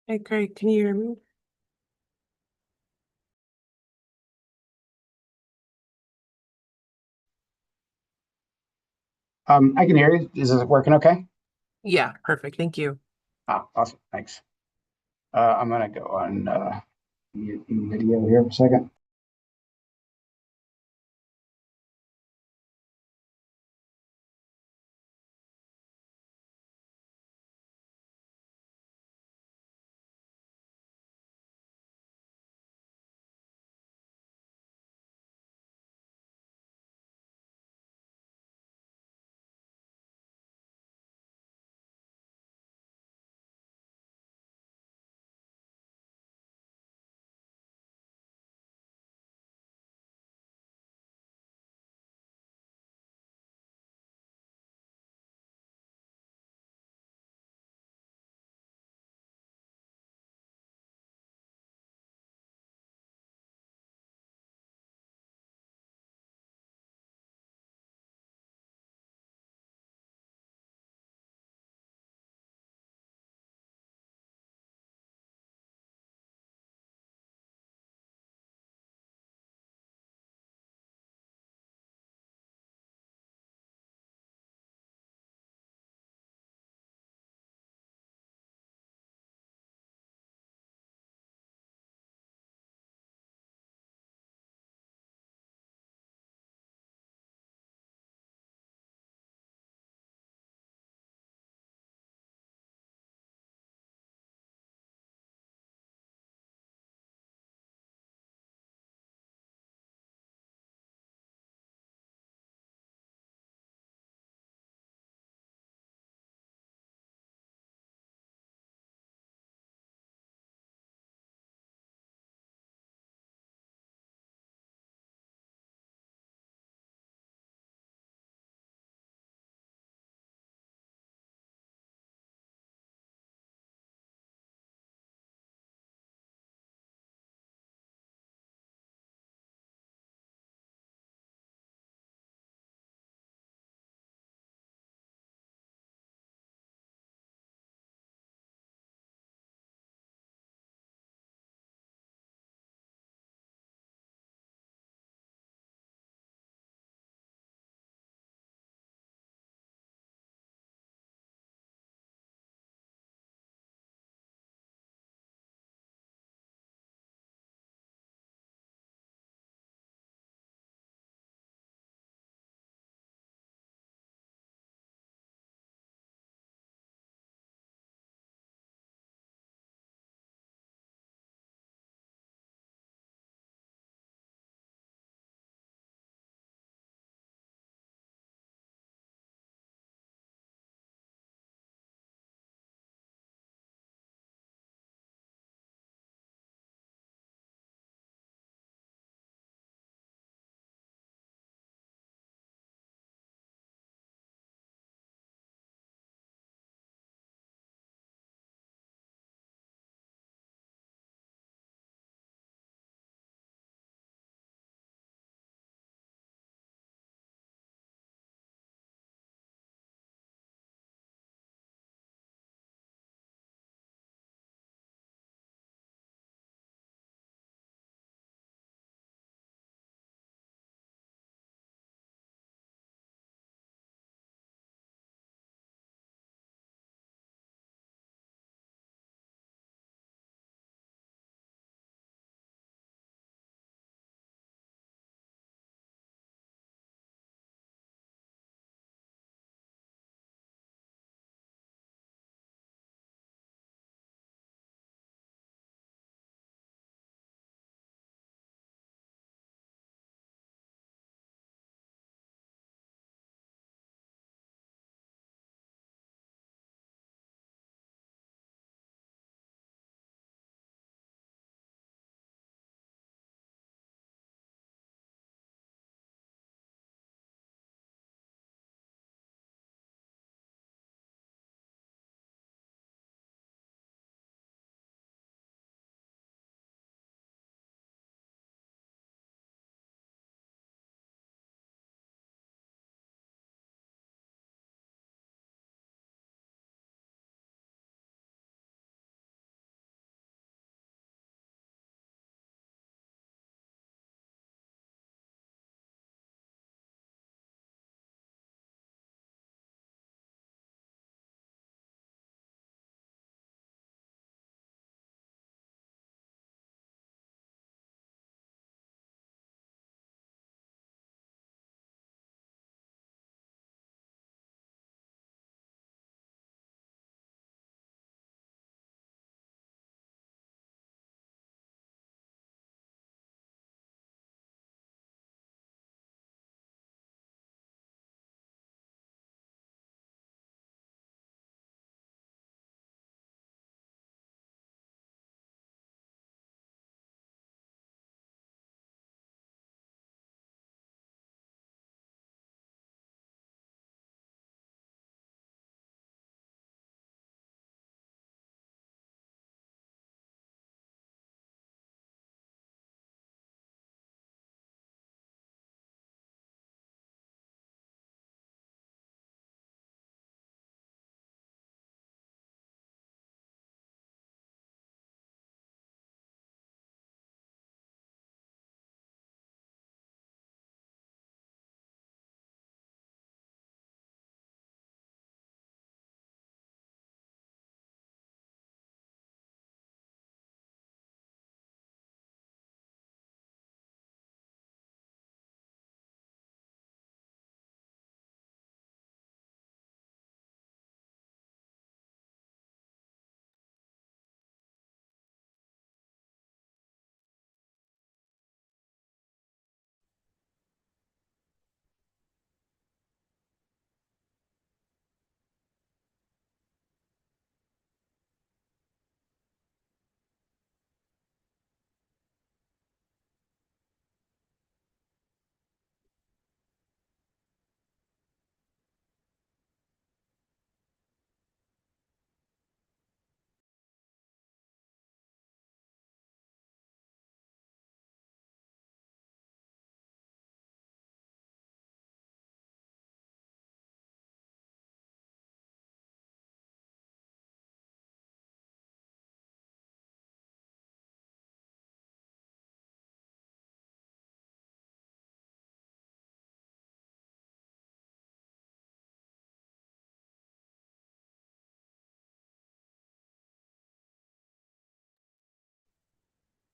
Hey, Craig, can you hear me? I can hear you. Is it working okay? Yeah, perfect. Thank you. Ah, awesome. Thanks. I'm gonna go on video here for a second.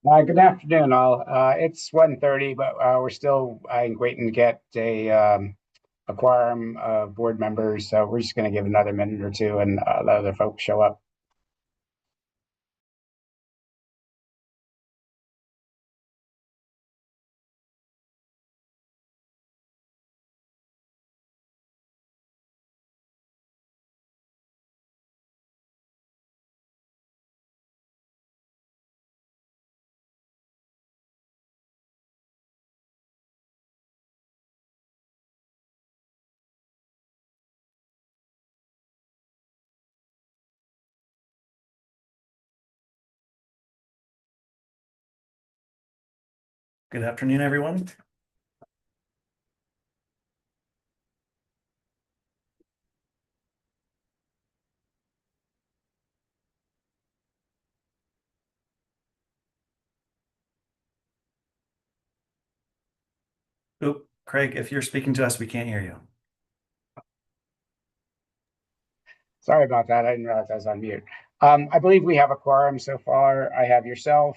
Good afternoon, all. It's 1:30, but we're still, I think, waiting to get a quorum of board members. So we're just going to give another minute or two and let other folks show up. Good afternoon, everyone. Oop, Craig, if you're speaking to us, we can't hear you. Sorry about that. I didn't realize I was on mute. I believe we have a quorum so far. I have yourself,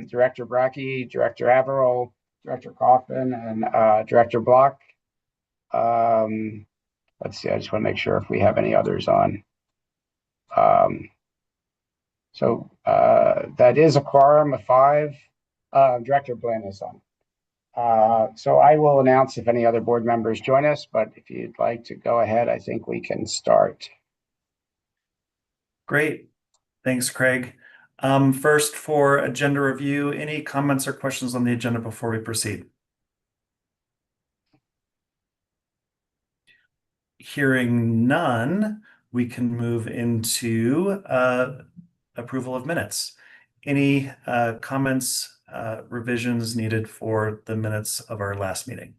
Director Brackey, Director Averill, Director Kaufman, and Director Block. Let's see, I just want to make sure if we have any others on. That is a quorum of 5. Director Blinn is on. So I will announce if any other board members join us, but if you'd like to go ahead, I think we can start. Great. Thanks, Craig. First, for agenda review, any comments or questions on the agenda before we proceed? Hearing none, we can move into approval of minutes. Any comments, revisions needed for the minutes of our last meeting?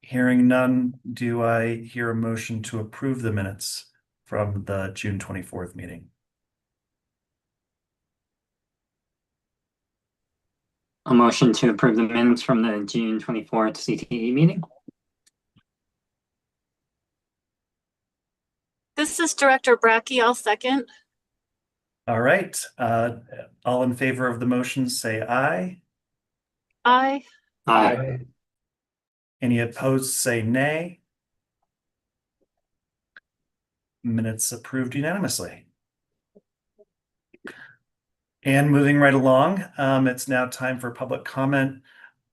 Hearing none, do I hear a motion to approve the minutes from the June 24th meeting? A motion to approve the minutes from the June 24th CTE meeting. This is Director Brackey. I'll second. All right. All in favor of the motion, say aye. Aye. Aye. Any opposed, say nay. Minutes approved unanimously. And moving right along, it's now time for public comment.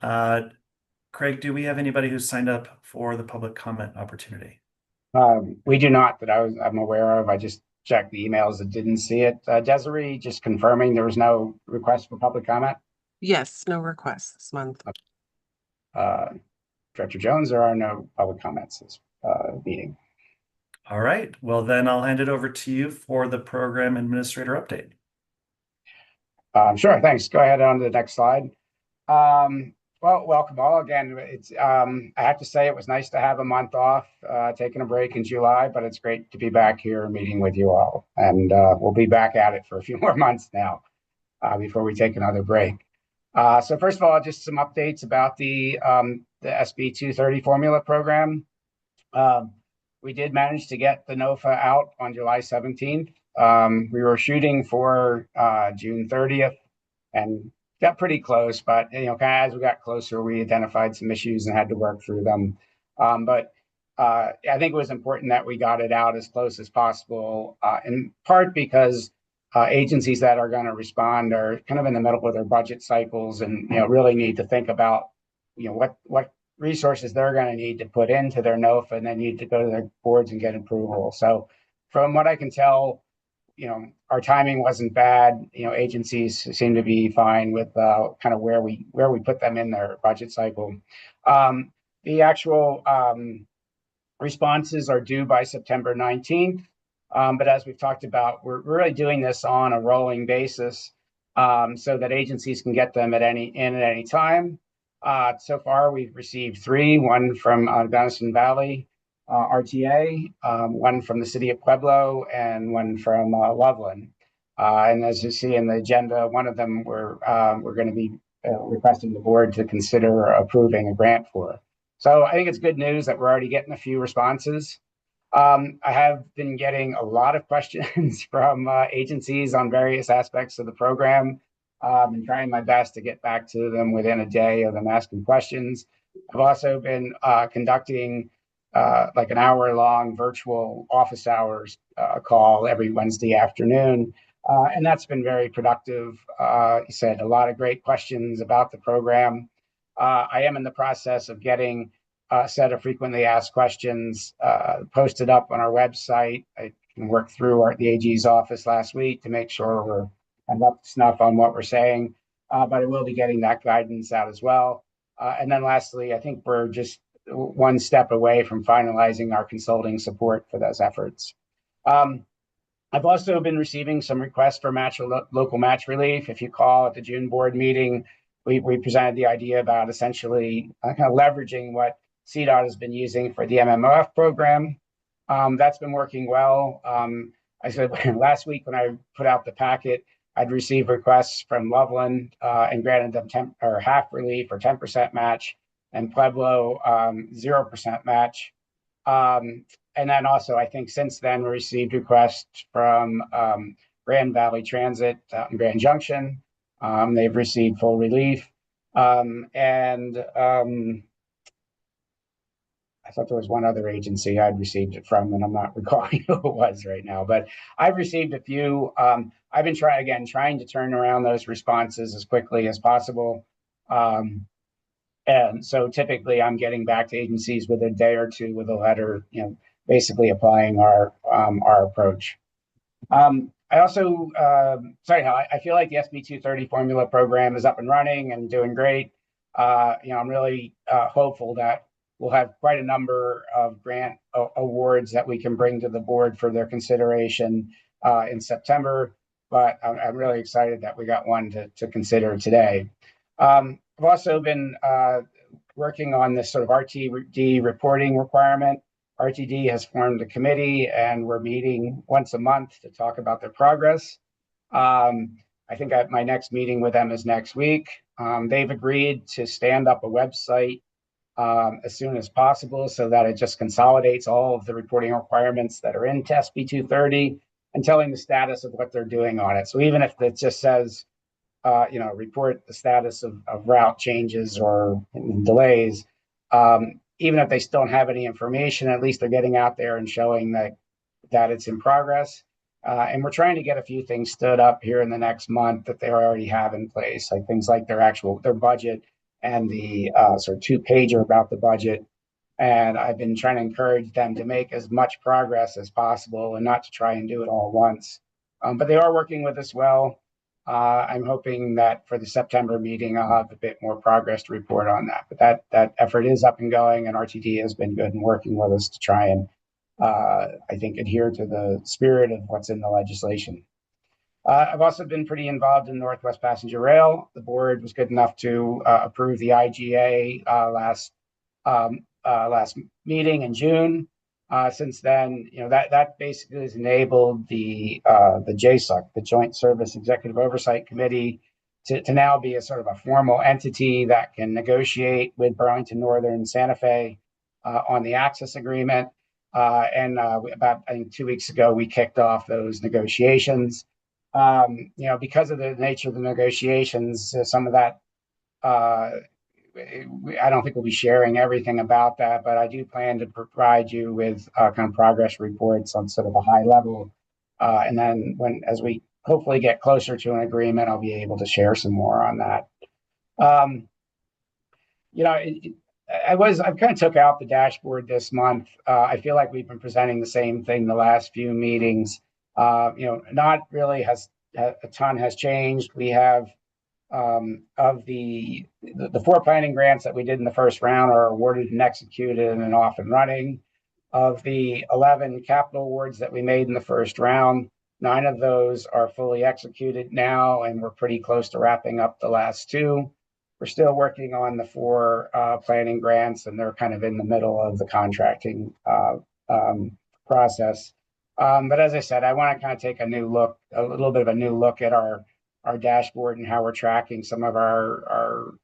Craig, do we have anybody who's signed up for the public comment opportunity? We do not that I'm aware of. I just checked the emails and didn't see it. Desiree, just confirming there was no request for public comment. Yes, no requests this month. Director Jones, there are no public comments this meeting. All right. Well, then I'll hand it over to you for the program administrator update. Sure, thanks. Go ahead on to the next slide. Well, welcome all again. It's I have to say it was nice to have a month off, taking a break in July, but it's great to be back here meeting with you all. And we'll be back at it for a few more months now before we take another break. So first of all, just some updates about the SB 230 formula program. We did manage to get the NOFA out on July 17th. We were shooting for June 30th and got pretty close, but kind of as we got closer, we identified some issues and had to work through them. But I think it was important that we got it out as close as possible, in part because agencies that are going to respond are kind of in the middle of their budget cycles and really need to think about what resources they're going to need to put into their NOFA, and they need to go to their boards and get approval. So from what I can tell, our timing wasn't bad. Agencies seem to be fine with kind of where we put them in their budget cycle. The actual responses are due by September 19th. But as we've talked about, we're really doing this on a rolling basis so that agencies can get them at any time. So far, we've received 3, one from Gunnison Valley RTA, one from the city of Pueblo, and one from Loveland. And as you see in the agenda, one of them we're going to be requesting the board to consider approving a grant for. So I think it's good news that we're already getting a few responses. I have been getting a lot of questions from agencies on various aspects of the program, and trying my best to get back to them within a day of them asking questions. I've also been conducting like an hour-long virtual office hours call every Wednesday afternoon, and that's been very productive. You said a lot of great questions about the program. I am in the process of getting set of frequently asked questions posted up on our website. I can work through the AG's office last week to make sure we're up to snuff on what we're saying, but I will be getting that guidance out as well. And then lastly, I think we're just one step away from finalizing our consulting support for those efforts. I've also been receiving some requests for local match relief. If you call at the June board meeting, we presented the idea about essentially kind of leveraging what CDOT has been using for the MMOF program. That's been working well. I said last week when I put out the packet, I'd received requests from Loveland and granted them half relief or 10% match, and Pueblo 0% match. And then also, I think since then, we received requests from Grand Valley Transit in Grand Junction. They've received full relief. I thought there was one other agency I'd received it from, and I'm not recalling who it was right now, but I've received a few. I've been trying to turn around those responses as quickly as possible. And so typically I'm getting back to agencies with a day or two with a letter, basically applying our approach. I also, I feel like the SB 230 formula program is up and running and doing great. I'm really hopeful that we'll have quite a number of grant awards that we can bring to the board for their consideration in September. But I'm really excited that we got one to consider today. I've also been working on this sort of RTD reporting requirement. RTD has formed a committee, and we're meeting once a month to talk about their progress. I think my next meeting with them is next week. They've agreed to stand up a website as soon as possible so that it just consolidates all of the reporting requirements that are in SB 230 and telling the status of what they're doing on it. So even if it just says, report the status of route changes or delays, even if they still don't have any information, at least they're getting out there and showing that it's in progress. And we're trying to get a few things stood up here in the next month that they already have in place, like things like their budget and the sort of 2-pager about the budget. And I've been trying to encourage them to make as much progress as possible and not to try and do it all at once. But they are working with us well. I'm hoping that for the September meeting, I'll have a bit more progress to report on that. But that effort is up and going, and RTD has been good in working with us to try and, I think, adhere to the spirit of what's in the legislation. I've also been pretty involved in Northwest Passenger Rail. The board was good enough to approve the IGA last meeting in June. Since then, that basically has enabled the JSUC, the Joint Service Executive Oversight Committee, to now be a sort of a formal entity that can negotiate with Burlington Northern Santa Fe on the access agreement. And about, I think, 2 weeks ago, we kicked off those negotiations. Because of the nature of the negotiations, some of that, I don't think we'll be sharing everything about that, but I do plan to provide you with kind of progress reports on sort of a high level. And then as we hopefully get closer to an agreement, I'll be able to share some more on that. I kind of took out the dashboard this month. I feel like we've been presenting the same thing the last few meetings. Not really a ton has changed. We have of the 4 planning grants that we did in the first round are awarded and executed and off and running. Of the 11 capital awards that we made in the first round, 9 of those are fully executed now, and we're pretty close to wrapping up the last 2. We're still working on the 4 planning grants, and they're kind of in the middle of the contracting process. But as I said, I want to kind of take a little bit of a new look at our dashboard and how we're tracking some of our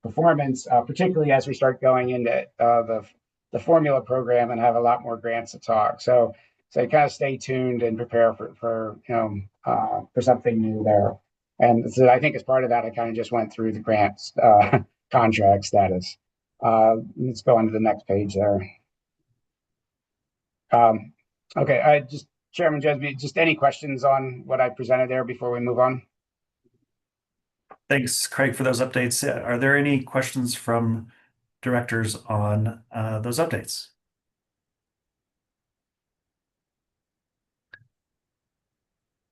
performance, particularly as we start going into the formula program and have a lot more grants to talk. So kind of stay tuned and prepare for something new there. And so I think as part of that, I kind of just went through the grants contract status. Let's go on to the next page there. Okay, Chairman Jesby, just any questions on what I presented there before we move on? Thanks, Craig, for those updates. Are there any questions from directors on those updates?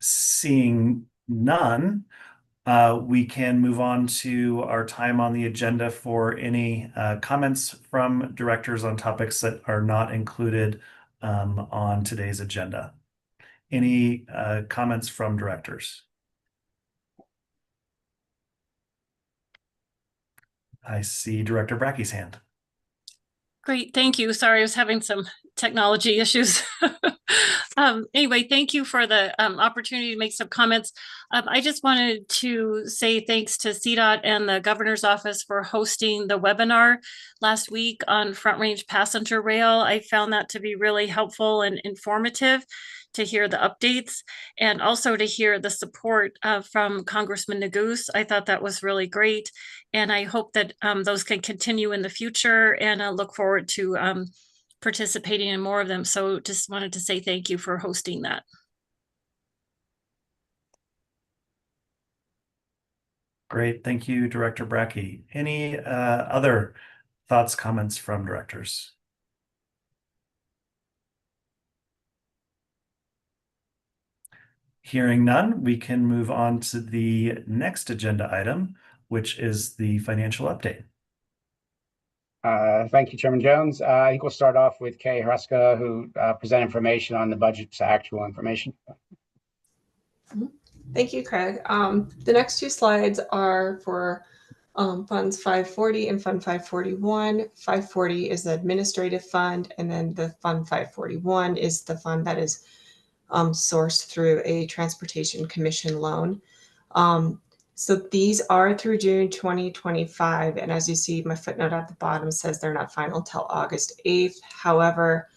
Seeing none, we can move on to our time on the agenda for any comments from directors on topics that are not included on today's agenda. Any comments from directors? I see Director Brackey's hand. Great, thank you. Sorry, I was having some technology issues. Anyway, thank you for the opportunity to make some comments. I just wanted to say thanks to CDOT and the Governor's Office for hosting the webinar last week on Front Range Passenger Rail. I found that to be really helpful and informative to hear the updates and also to hear the support from Congressman Neguse. I thought that was really great. And I hope that those can continue in the future, and I look forward to participating in more of them. So just wanted to say thank you for hosting that. Great, thank you, Director Brackey. Any other thoughts, comments from directors? Hearing none, we can move on to the next agenda item, which is the financial update. Thank you, Chairman Jones. I think we'll start off with Kay Hruska, who present information on the budget's actual information. Thank you, Craig. The next two slides are for funds 540 and fund 541. 540 is the administrative fund, and then the fund 541 is the fund that is sourced through a transportation commission loan. So these are through June 2025. And as you see, my footnote at the bottom says they're not final till August 8th. However,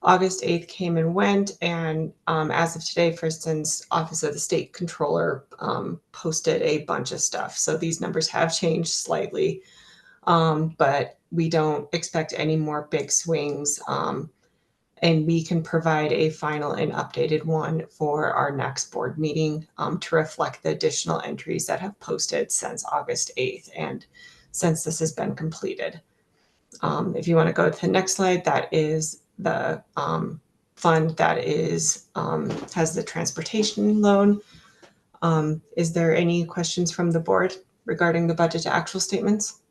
August 8th came and went. And as of today, for instance, Office of the State Controller posted a bunch of stuff. So these numbers have changed slightly, but we don't expect any more big swings. And we can provide a final and updated one for our next board meeting to reflect the additional entries that have posted since August 8th and since this has been completed. If you want to go to the next slide, that is the fund that is has the transportation loan. Is there any questions from the board regarding the budget to actual statements?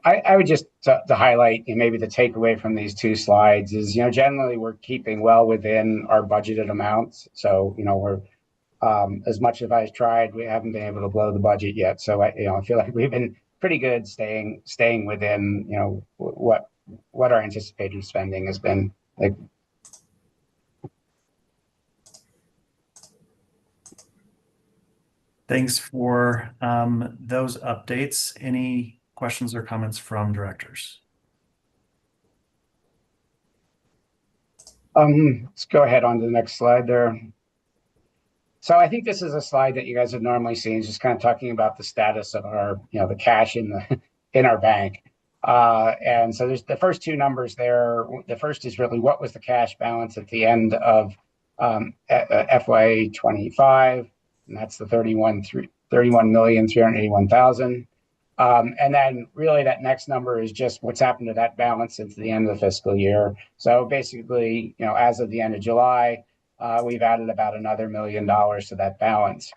I would just to highlight, maybe the takeaway from these two slides is, generally we're keeping well within our budgeted amounts. So, we're as much as I've tried, we haven't been able to blow the budget yet. So I feel like we've been pretty good staying within, what our anticipated spending has been. Thanks for those updates. Any questions or comments from directors? Let's go ahead on to the next slide there. So I think this is a slide that you guys have normally seen, just kind of talking about the status of our, the cash in our bank. And so there's the first two numbers there. The first is really what was the cash balance at the end of FY25, and that's the 31,381,000. And then really that next number is just what's happened to that balance since the end of the fiscal year. So basically, as of the end of July, we've added about another $1 million to that balance.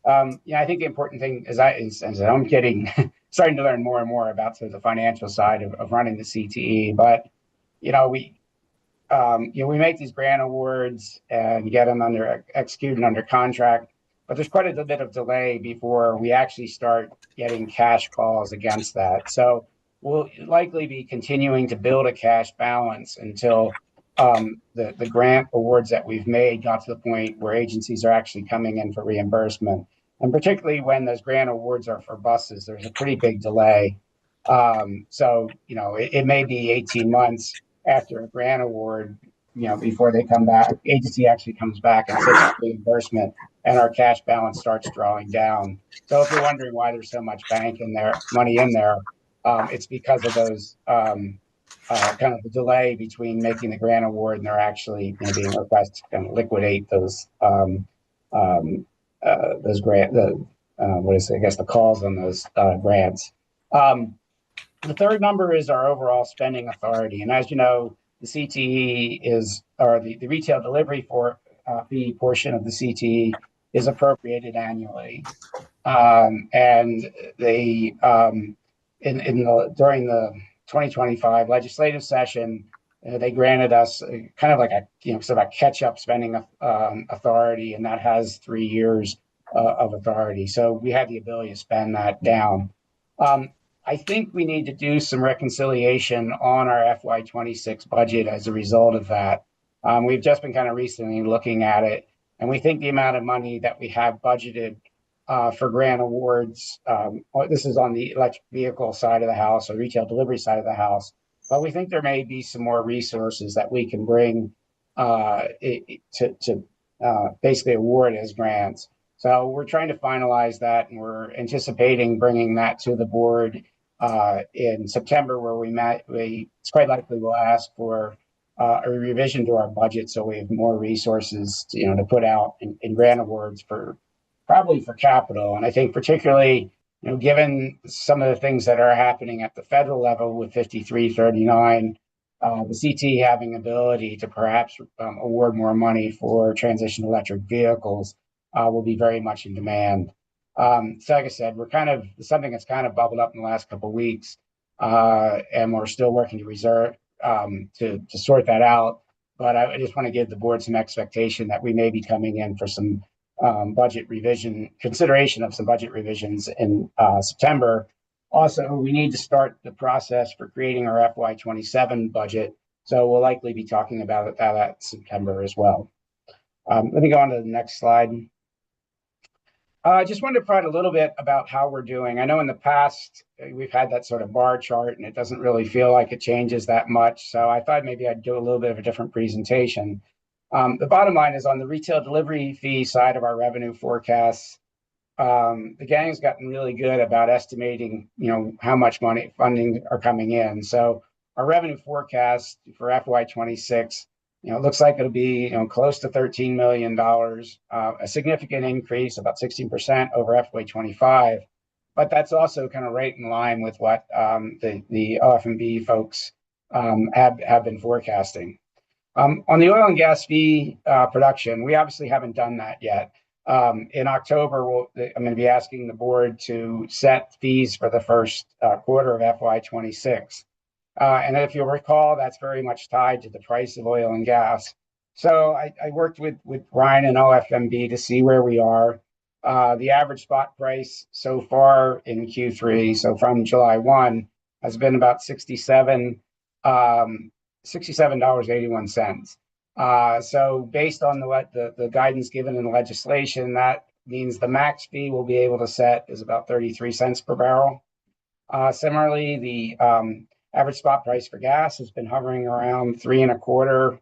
I think the important thing is I'm starting to learn more and more about the financial side of running the CTE. But we make these grant awards and get them executed under contract. But there's quite a bit of delay before we actually start getting cash calls against that. So we'll likely be continuing to build a cash balance until the grant awards that we've made got to the point where agencies are actually coming in for reimbursement. And particularly when those grant awards are for buses, there's a pretty big delay. So, it may be 18 months after a grant award, before they come back. Agency actually comes back and sets reimbursement, and our cash balance starts drawing down. So if you're wondering why there's so much money in there, it's because of those kind of the delay between making the grant award and they're actually being requested to kind of liquidate those the calls on those grants. The third number is our overall spending authority. And as you know, the CTE the retail delivery fee portion of the CTE is appropriated annually. And they, during the 2025 legislative session, they granted us kind of like sort of a catch-up spending authority, and that has 3 years of authority. So we had the ability to spend that down. I think we need to do some reconciliation on our FY26 budget as a result of that. We've just been kind of recently looking at it, and we think the amount of money that we have budgeted for grant awards, this is on the electric vehicle side of the house or retail delivery side of the house, but we think there may be some more resources that we can bring to basically award as grants. So we're trying to finalize that, and we're anticipating bringing that to the board in September, where it's quite likely we'll ask for a revision to our budget, so we have more resources to put out in grant awards probably for capital. And I think particularly, given some of the things that are happening at the federal level with 5339, the CT having ability to perhaps award more money for transition to electric vehicles will be very much in demand. So like I said, something that's kind of bubbled up in the last couple of weeks, and we're still working to sort that out. But I just want to give the board some expectation that we may be coming in for some consideration of some budget revisions in September. Also, we need to start the process for creating our FY27 budget. So we'll likely be talking about that at September as well. Let me go on to the next slide. I just wanted to provide a little bit about how we're doing. I know in the past, we've had that sort of bar chart, and it doesn't really feel like it changes that much. So I thought maybe I'd do a little bit of a different presentation. The bottom line is on the retail delivery fee side of our revenue forecasts, the gang's gotten really good about estimating, how much funding are coming in. So our revenue forecast for FY26, it looks like it'll be, close to $13 million, a significant increase, about 16% over FY25. But that's also kind of right in line with what the OF&B folks have been forecasting. On the oil and gas fee production, we obviously haven't done that yet. In October, I'm going to be asking the board to set fees for the first quarter of FY26. And if you'll recall, that's very much tied to the price of oil and gas. So I worked with Ryan and OFMB to see where we are. The average spot price so far in Q3, so from July 1, has been about $67.81. So based on the guidance given in the legislation, that means the max fee we'll be able to set is about 33 cents per barrel. Similarly, the average spot price for gas has been hovering around 3.25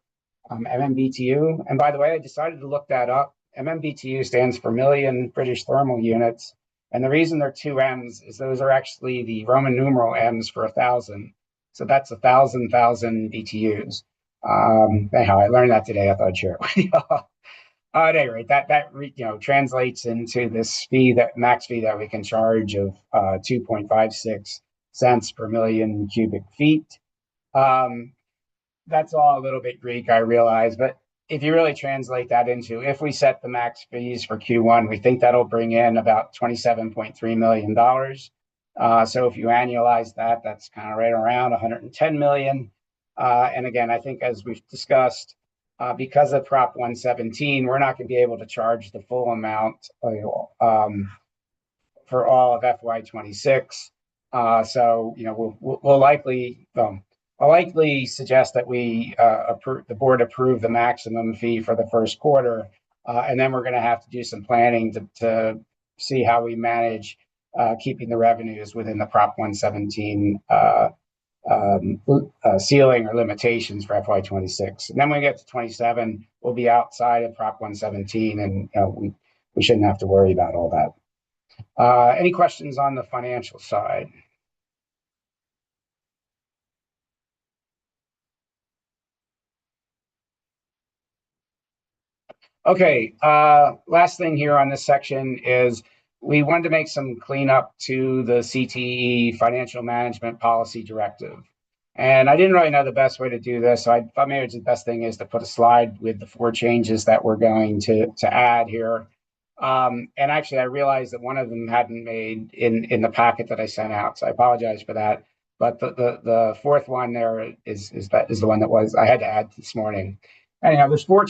MMBTU. And by the way, I decided to look that up. MMBTU stands for million British thermal units. And the reason they're 2 M's is those are actually the Roman numeral M's for 1,000. So that's 1,000 BTUs. Anyhow, I learned that today. I thought I'd share it with you. At any rate, that translates into this max fee that we can charge of 2.56 cents per million cubic feet. That's all a little bit Greek, I realize, but if you really translate that into, if we set the max fees for Q1, we think that'll bring in about $27.3 million. So if you annualize that, that's kind of right around 110 million. And again, I think as we've discussed, because of Prop 117, we're not going to be able to charge the full amount for all of FY26. So we'll likely I'll likely suggest that the board approve the maximum fee for the first quarter, and then we're going to have to do some planning to see how we manage keeping the revenues within the Prop 117 ceiling or limitations for FY26. And then when we get to 27, we'll be outside of Prop 117, and we shouldn't have to worry about all that. Any questions on the financial side? Okay, last thing here on this section is we wanted to make some cleanup to the CTE Financial Management Policy Directive. And I didn't really know the best way to do this, so I thought maybe the best thing is to put a slide with the 4 changes that we're going to add here. And actually, I realized that one of them hadn't made in the packet that I sent out, so I apologize for that. But the 4th one there is the one that I had to add this morning. Anyhow, there's 4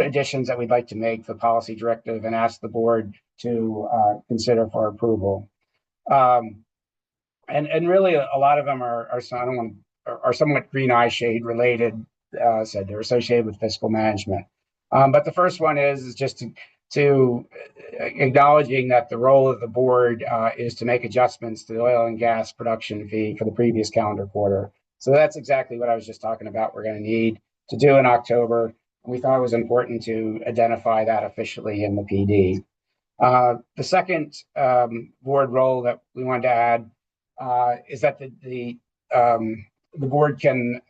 additions that we'd like to make to the policy directive and ask the board to consider for approval. And really, a lot of them are somewhat green eye shade related. Said they're associated with fiscal management. But the first one is just to acknowledging that the role of the board is to make adjustments to the oil and gas production fee for the previous calendar quarter. So that's exactly what I was just talking about. We're going to need to do in October. We thought it was important to identify that officially in the PD. The second board role that we wanted to add is that the board can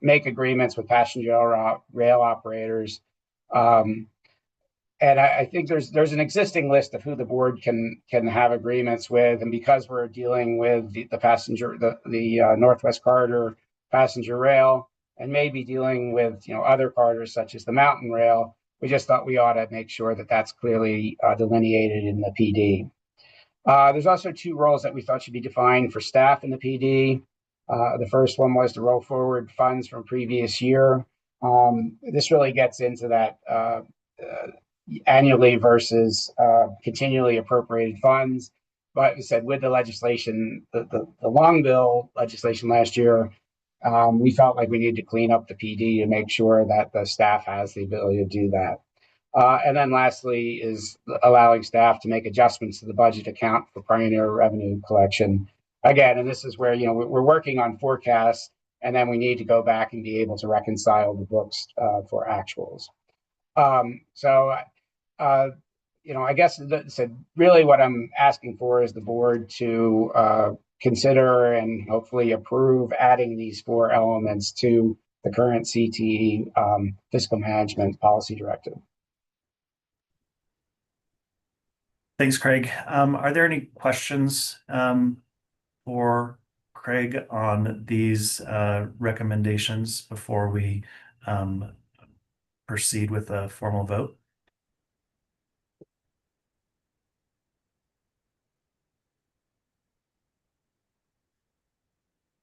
make agreements with passenger rail operators. And I think there's an existing list of who the board can have agreements with, and because we're dealing with the Northwest Corridor passenger rail, and maybe dealing with other corridors such as the Mountain Rail, we just thought we ought to make sure that that's clearly delineated in the PD. There's also 2 roles that we thought should be defined for staff in the PD. The first one was to roll forward funds from previous year. This really gets into that annually versus continually appropriated funds. But we said with the legislation, the long bill legislation last year, we felt like we needed to clean up the PD to make sure that the staff has the ability to do that. And then lastly is allowing staff to make adjustments to the budget account for Pioneer revenue collection. Again, and this is where we're working on forecasts, and then we need to go back and be able to reconcile the books for actuals. I guess really what I'm asking for is the board to consider and hopefully approve adding these 4 elements to the current CTE fiscal management policy directive. Thanks, Craig. Are there any questions for Craig on these recommendations before we proceed with a formal vote?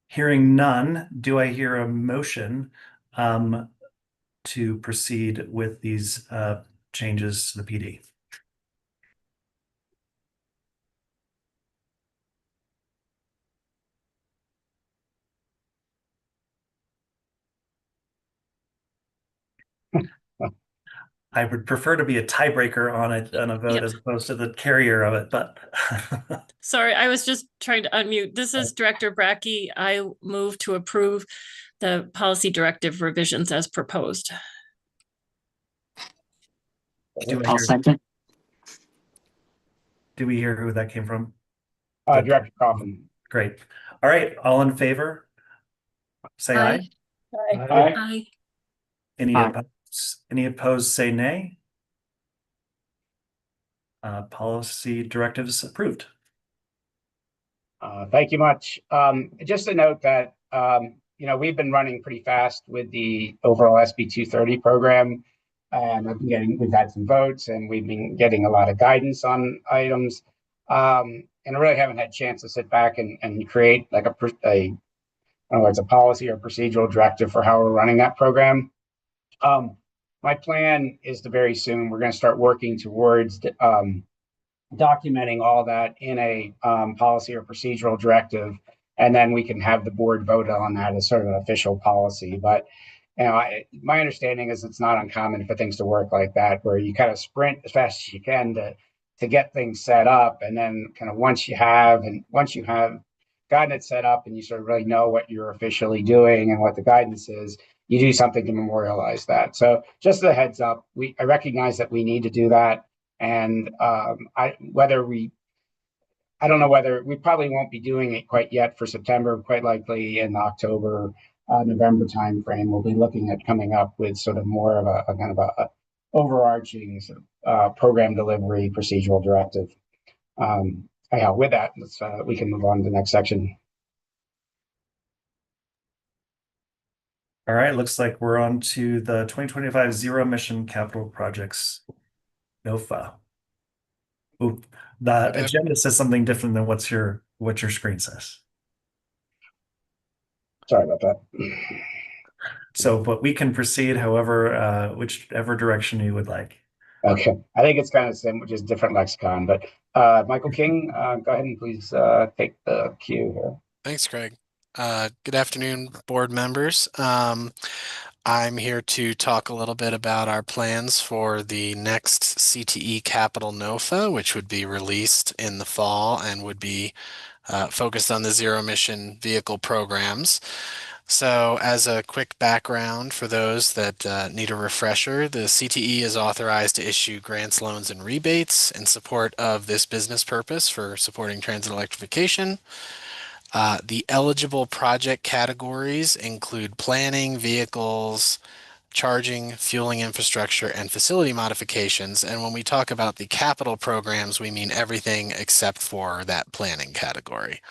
Hearing none, do I hear a motion to proceed with these changes to the PD? I would prefer to be a tiebreaker on a vote as opposed to the carrier of it, but Sorry, I was just trying to unmute. This is Director Brackey. I move to approve the policy directive revisions as proposed. I'll second. Do we hear who that came from? Director Coffin. Great. All right, all in favor? Say aye. Aye. Any Aye. opposed? Any opposed, say nay. Policy directives approved. Thank you much. Just a note that we've been running pretty fast with the overall SB 230 program, and we've had some votes, and we've been getting a lot of guidance on items, and I really haven't had a chance to sit back and create like a policy or procedural directive for how we're running that program. My plan is to very soon, we're going to start working towards documenting all that in a policy or procedural directive, and then we can have the board vote on that as sort of an official policy. But my understanding is it's not uncommon for things to work like that, where you kind of sprint as fast as you can to get things set up. And then kind of once you have gotten it set up and you sort of really know what you're officially doing and what the guidance is, you do something to memorialize that. So just a heads up, I recognize that we need to do that. And I don't know whether we probably won't be doing it quite yet for September, quite likely in October, November timeframe. We'll be looking at coming up with sort of more of a kind of a overarching sort of, program delivery procedural directive. Anyhow, with that, we can move on to the next section. All right, looks like we're on to the 2025 Zero Emission Capital Projects, NOFA. Ooh, the agenda says something different than what your screen says. Sorry about that. So, but we can proceed however, whichever direction you would like. Okay, I think it's kind of the same, just different lexicon. But Michael King, go ahead and please take the cue here. Thanks, Craig. Good afternoon, board members. I'm here to talk a little bit about our plans for the next CTE Capital NOFA, which would be released in the fall and would be focused on the zero emission vehicle programs. So as a quick background for those that need a refresher, the CTE is authorized to issue grants, loans, and rebates in support of this business purpose for supporting transit electrification. The eligible project categories include planning, vehicles, charging, fueling infrastructure, and facility modifications. And when we talk about the capital programs, we mean everything except for that planning category.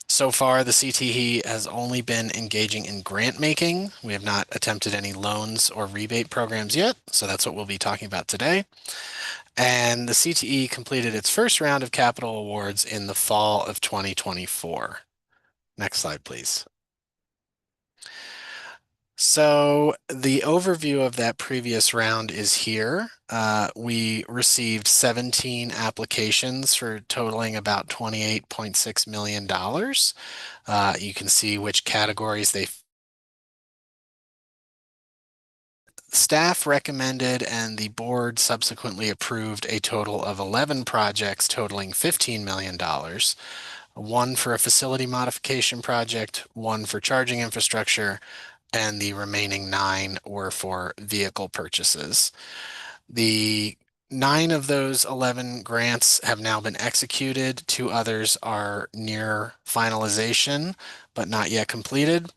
So far, the CTE has only been engaging in grant making. We have not attempted any loans or rebate programs yet, so that's what we'll be talking about today. And the CTE completed its first round of capital awards in the fall of 2024. Next slide, please. So the overview of that previous round is here. We received 17 applications for totaling about $28.6 million. You can see which categories they staff recommended and the board subsequently approved a total of 11 projects totaling $15 million. One for a facility modification project, one for charging infrastructure, and the remaining 9 were for vehicle purchases. The 9 of those 11 grants have now been executed. 2 others are near finalization, but not yet completed.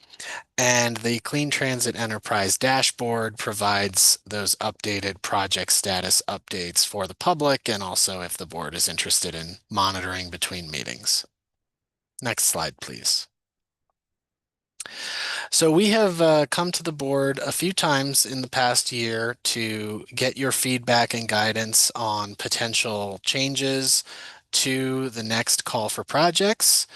And the Clean Transit Enterprise dashboard provides those updated project status updates for the public and also if the board is interested in monitoring between meetings. Next slide, please. So we have come to the board a few times in the past year to get your feedback and guidance on potential changes to the next call for projects.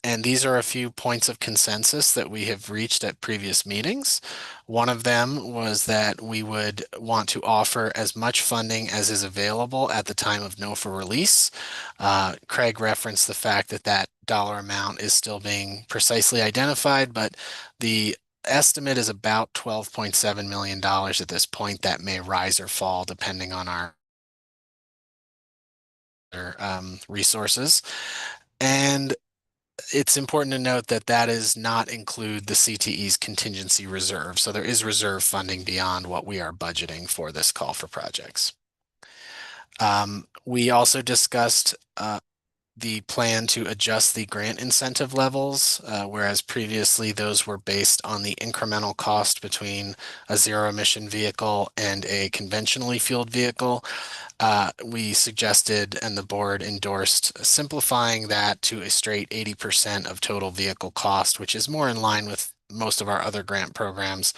And these are a few points of consensus that we have reached at previous meetings. One of them was that we would want to offer as much funding as is available at the time of NOFA release. Craig referenced the fact that that dollar amount is still being precisely identified, but the estimate is about $12.7 million at this point. That may rise or fall depending on our resources. And it's important to note that that does not include the CTE's contingency reserve. So there is reserve funding beyond what we are budgeting for this call for projects. We also discussed the plan to adjust the grant incentive levels, whereas previously those were based on the incremental cost between a zero emission vehicle and a conventionally fueled vehicle. We suggested and the board endorsed simplifying that to a straight 80% of total vehicle cost, which is more in line with most of our other grant programs.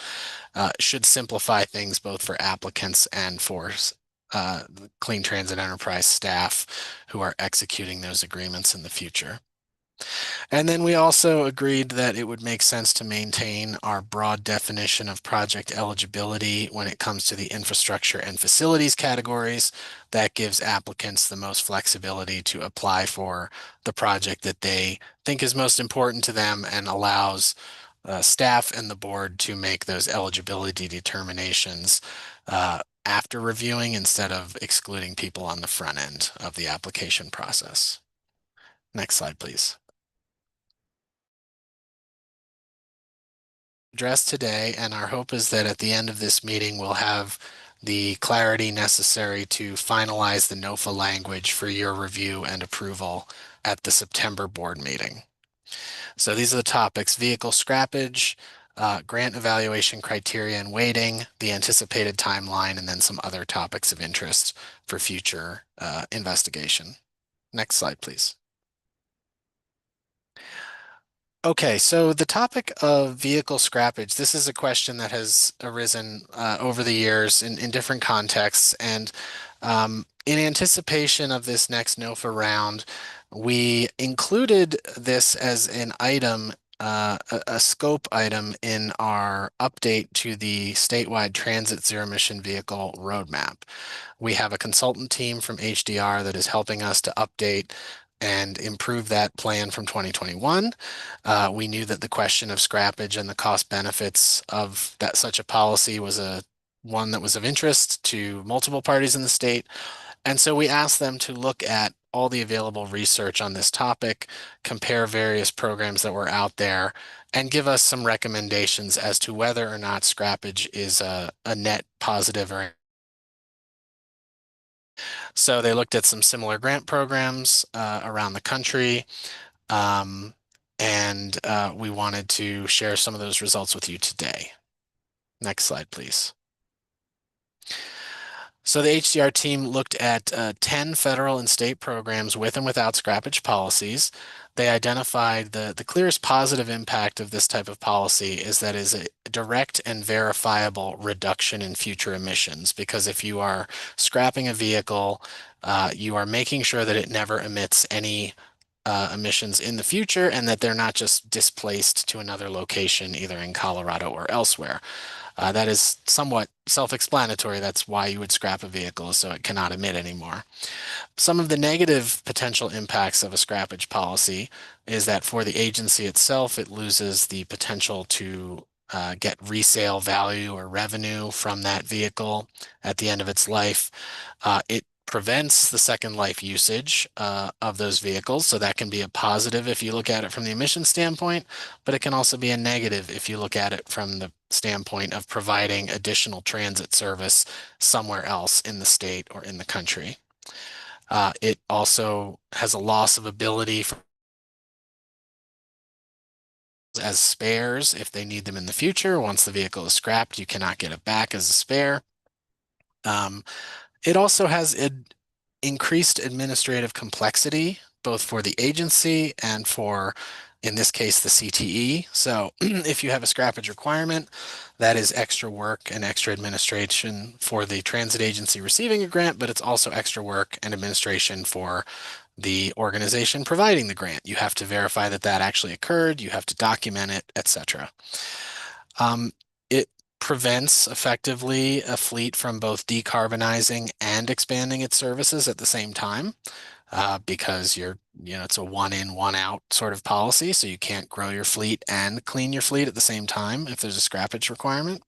Should simplify things both for applicants and for the Clean Transit Enterprise staff who are executing those agreements in the future. And then we also agreed that it would make sense to maintain our broad definition of project eligibility when it comes to the infrastructure and facilities categories. That gives applicants the most flexibility to apply for the project that they think is most important to them and allows staff and the board to make those eligibility determinations after reviewing instead of excluding people on the front end of the application process. Next slide, please. Addressed today, and our hope is that at the end of this meeting, we'll have the clarity necessary to finalize the NOFA language for your review and approval at the September board meeting. So these are the topics: vehicle scrappage, grant evaluation criteria and weighting, the anticipated timeline, and then some other topics of interest for future investigation. Next slide, please. Okay, so the topic of vehicle scrappage, this is a question that has arisen over the years in different contexts. And in anticipation of this next NOFA round, we included this as an item, a scope item in our update to the statewide transit zero emission vehicle roadmap. We have a consultant team from HDR that is helping us to update and improve that plan from 2021. We knew that the question of scrappage and the cost benefits of that such a policy was one that was of interest to multiple parties in the state. And so we asked them to look at all the available research on this topic, compare various programs that were out there, and give us some recommendations as to whether or not scrappage is a net positive or. So they looked at some similar grant programs around the country, and we wanted to share some of those results with you today. Next slide, please. So the HDR team looked at 10 federal and state programs with and without scrappage policies. They identified the clearest positive impact of this type of policy is that is a direct and verifiable reduction in future emissions, because if you are scrapping a vehicle, you are making sure that it never emits any emissions in the future, and that they're not just displaced to another location, either in Colorado or elsewhere. That is somewhat self-explanatory. That's why you would scrap a vehicle, so it cannot emit anymore. Some of the negative potential impacts of a scrappage policy is that for the agency itself, it loses the potential to get resale value or revenue from that vehicle at the end of its life. It prevents the second life usage of those vehicles. So that can be a positive if you look at it from the emission standpoint, but it can also be a negative if you look at it from the standpoint of providing additional transit service somewhere else in the state or in the country. It also has a loss of ability as spares if they need them in the future. Once the vehicle is scrapped, you cannot get it back as a spare. It also has increased administrative complexity, both for the agency and for, in this case, the CTE. So if you have a scrappage requirement, that is extra work and extra administration for the transit agency receiving a grant, but it's also extra work and administration for the organization providing the grant. You have to verify that that actually occurred, you have to document it, etc. It prevents effectively a fleet from both decarbonizing and expanding its services at the same time, because it's a one in, one out sort of policy. So you can't grow your fleet and clean your fleet at the same time if there's a scrappage requirement.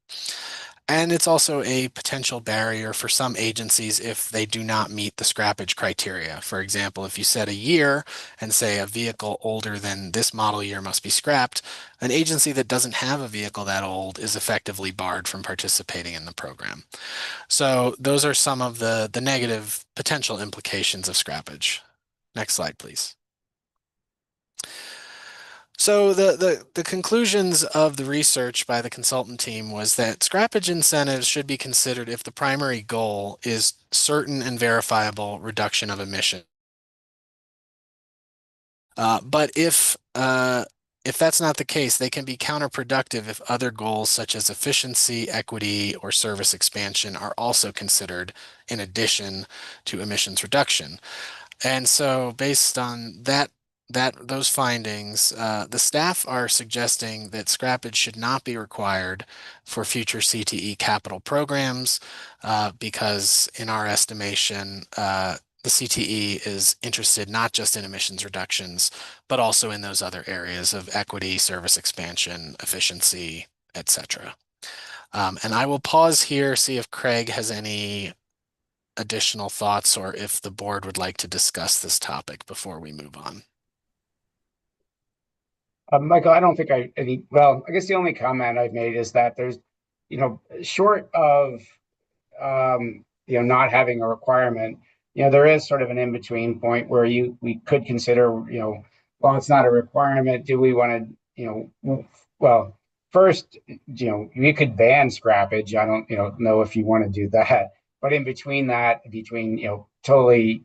And it's also a potential barrier for some agencies if they do not meet the scrappage criteria. For example, if you set a year and say a vehicle older than this model year must be scrapped, an agency that doesn't have a vehicle that old is effectively barred from participating in the program. So those are some of the negative potential implications of scrappage. Next slide, please. So the conclusions of the research by the consultant team was that scrappage incentives should be considered if the primary goal is certain and verifiable reduction of emission. But if that's not the case, they can be counterproductive if other goals such as efficiency, equity, or service expansion are also considered in addition to emissions reduction. And so based on those findings, the staff are suggesting that scrappage should not be required for future CTE capital programs because in our estimation, the CTE is interested not just in emissions reductions, but also in those other areas of equity, service expansion, efficiency, etc. And I will pause here, see if Craig has any additional thoughts or if the board would like to discuss this topic before we move on. Michael, I don't think well, I guess the only comment I've made is that there's, short of, not having a requirement, there is sort of an in-between point where we could consider, well, it's not a requirement. Do we want to, well, first, we could ban scrappage. I don't, know if you want to do that, but in between that, totally,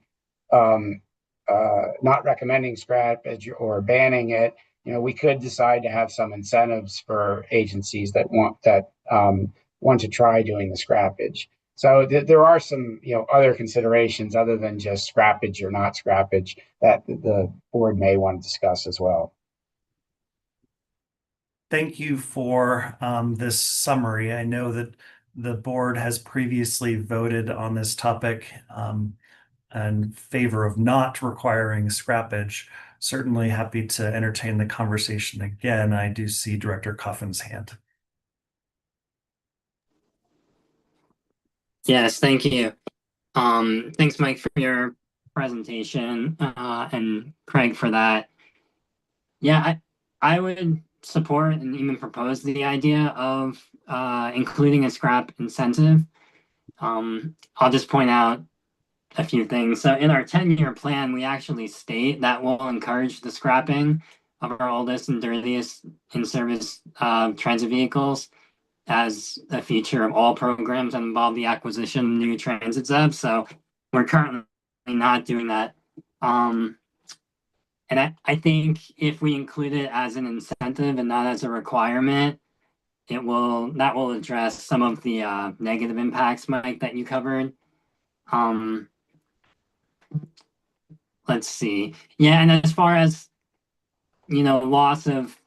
not recommending scrappage or banning it, we could decide to have some incentives for agencies that want to try doing the scrappage. So there are some, other considerations other than just scrappage or not scrappage that the board may want to discuss as well. Thank you for this summary. I know that the board has previously voted on this topic in favor of not requiring scrappage. Certainly happy to entertain the conversation again. I do see Director Coffin's hand. Yes, thank you. Thanks, Mike, for your presentation, and Craig for that. Yeah, I would support and even propose the idea of including a scrap incentive. I'll just point out a few things. So in our 10-year plan, we actually state that we'll encourage the scrapping of our oldest and dirtiest in-service transit vehicles as a feature of all programs that involve the acquisition of new transit ZEBs. So we're currently not doing that. And I think if we include it as an incentive and not as a requirement, that will address some of the negative impacts, Mike, that you covered. Let's see. Yeah, and as far as, loss of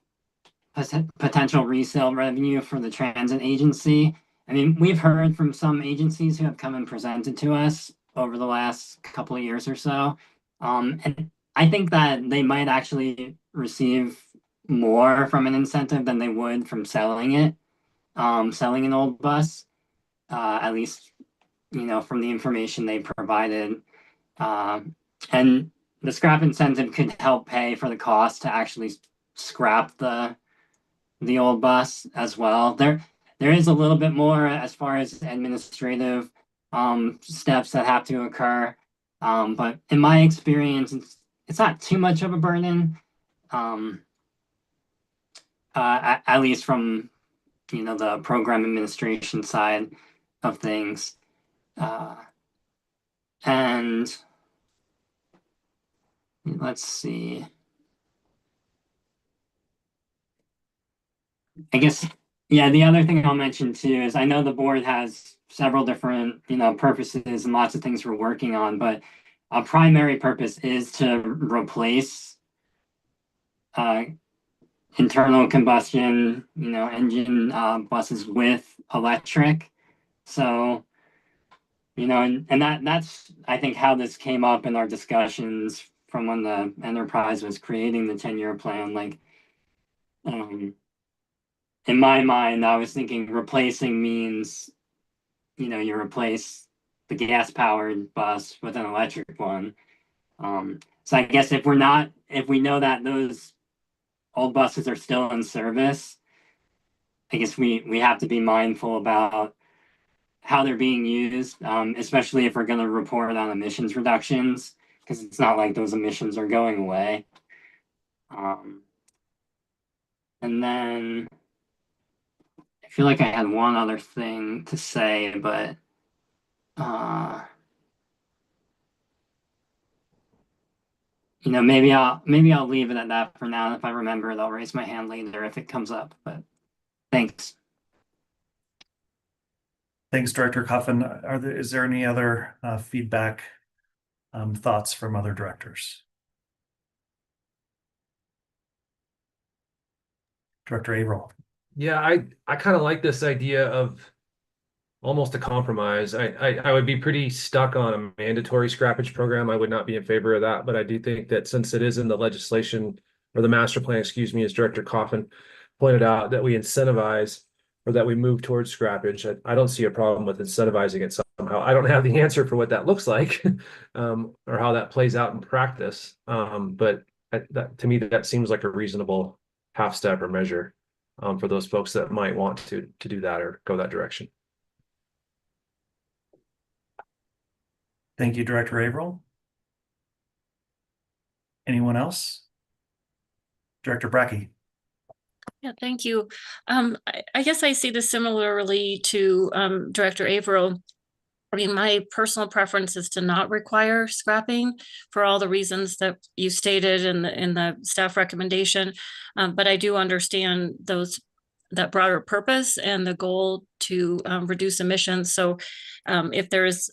potential resale revenue for the transit agency, I mean, we've heard from some agencies who have come and presented to us over the last couple of years or so. And I think that they might actually receive more from an incentive than they would from selling an old bus, at least, from the information they provided. And the scrap incentive could help pay for the cost to actually scrap the old bus as well. There is a little bit more as far as administrative steps that have to occur. But in my experience, it's not too much of a burden, at least from, the program administration side of things. And let's see. I guess, yeah, the other thing I'll mention too is I know the board has several different, purposes and lots of things we're working on, but a primary purpose is to replace internal combustion, engine buses with electric. So, and that's, I think, how this came up in our discussions from when the enterprise was creating the 10-year plan. Like, in my mind, I was thinking replacing means, you replace the gas-powered bus with an electric one. So I guess if we know that those old buses are still in service, I guess we have to be mindful about how they're being used, especially if we're going to report on emissions reductions, because it's not like those emissions are going away. And then I feel like I had one other thing to say, but maybe I'll leave it at that for now. If I remember it, I'll raise my hand later if it comes up. But thanks. Thanks, Director Coffin. Is there any other feedback, thoughts from other directors? Director Averill. Yeah, I kind of like this idea of almost a compromise. I would be pretty stuck on a mandatory scrappage program. I would not be in favor of that, but I do think that since it is in the legislation or the master plan, excuse me, as Director Coffin pointed out, that we incentivize or that we move towards scrappage. I don't see a problem with incentivizing it somehow. I don't have the answer for what that looks like, or how that plays out in practice. But that, to me, that seems like a reasonable half step or measure for those folks that might want to do that or go that direction. Thank you, Director Averill. Anyone else? Director Brackey. Yeah, thank you. I guess I see this similarly to Director Averill. I mean, my personal preference is to not require scrapping for all the reasons that you stated in the staff recommendation. But I do understand that broader purpose and the goal to reduce emissions. So if there is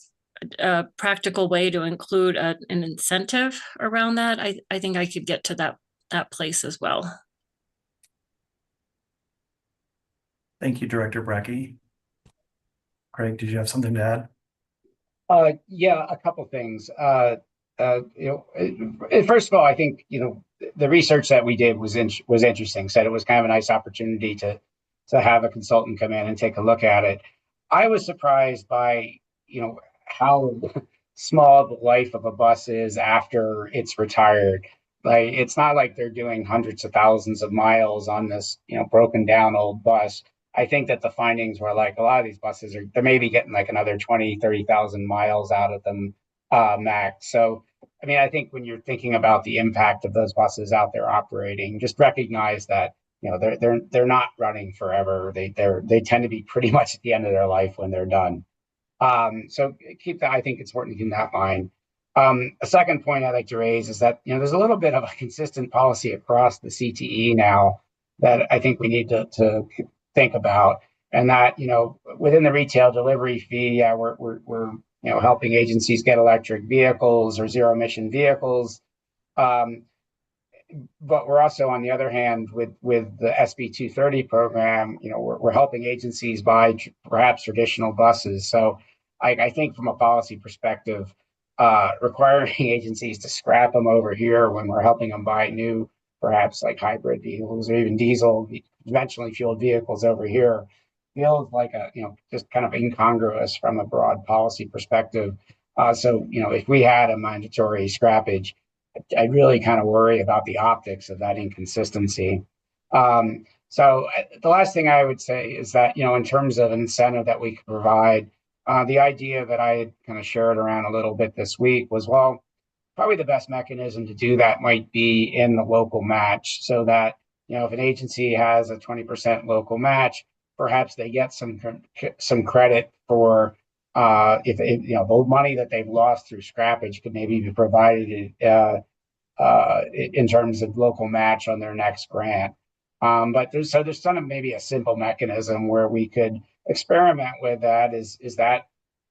a practical way to include an incentive around that, I think I could get to that place as well. Thank you, Director Brackey. Craig, did you have something to add? Yeah, a couple things. First of all, I think, the research that we did was interesting. Said it was kind of a nice opportunity to have a consultant come in and take a look at it. I was surprised by, how small the life of a bus is after it's retired. Like, it's not like they're doing hundreds of thousands of miles on this, broken down old bus. I think that the findings were like a lot of these buses they're maybe getting like another 20, 30,000 miles out of them max. So, I mean, I think when you're thinking about the impact of those buses out there operating, just recognize that, they're not running forever. They tend to be pretty much at the end of their life when they're done. So keep that. I think it's important to keep that in mind. A second point I'd like to raise is that, there's a little bit of a consistent policy across the CTE now that I think we need to think about, and that, within the retail delivery fee, yeah, we're helping agencies get electric vehicles or zero emission vehicles. But we're also, on the other hand, with the SB 230 program, we're helping agencies buy perhaps traditional buses. So I think from a policy perspective, requiring agencies to scrap them over here when we're helping them buy new, perhaps like hybrid vehicles or even diesel, conventionally fueled vehicles over here, feels like just kind of incongruous from a broad policy perspective. So, if we had a mandatory scrappage, I really kind of worry about the optics of that inconsistency. So the last thing I would say is that, in terms of incentive that we could provide, the idea that I had kind of shared around a little bit this week was, well, probably the best mechanism to do that might be in the local match, so that, if an agency has a 20% local match, perhaps they get some credit for if the money that they've lost through scrappage could maybe be provided in terms of local match on their next grant. But there's kind of maybe a simple mechanism where we could experiment with that. Is that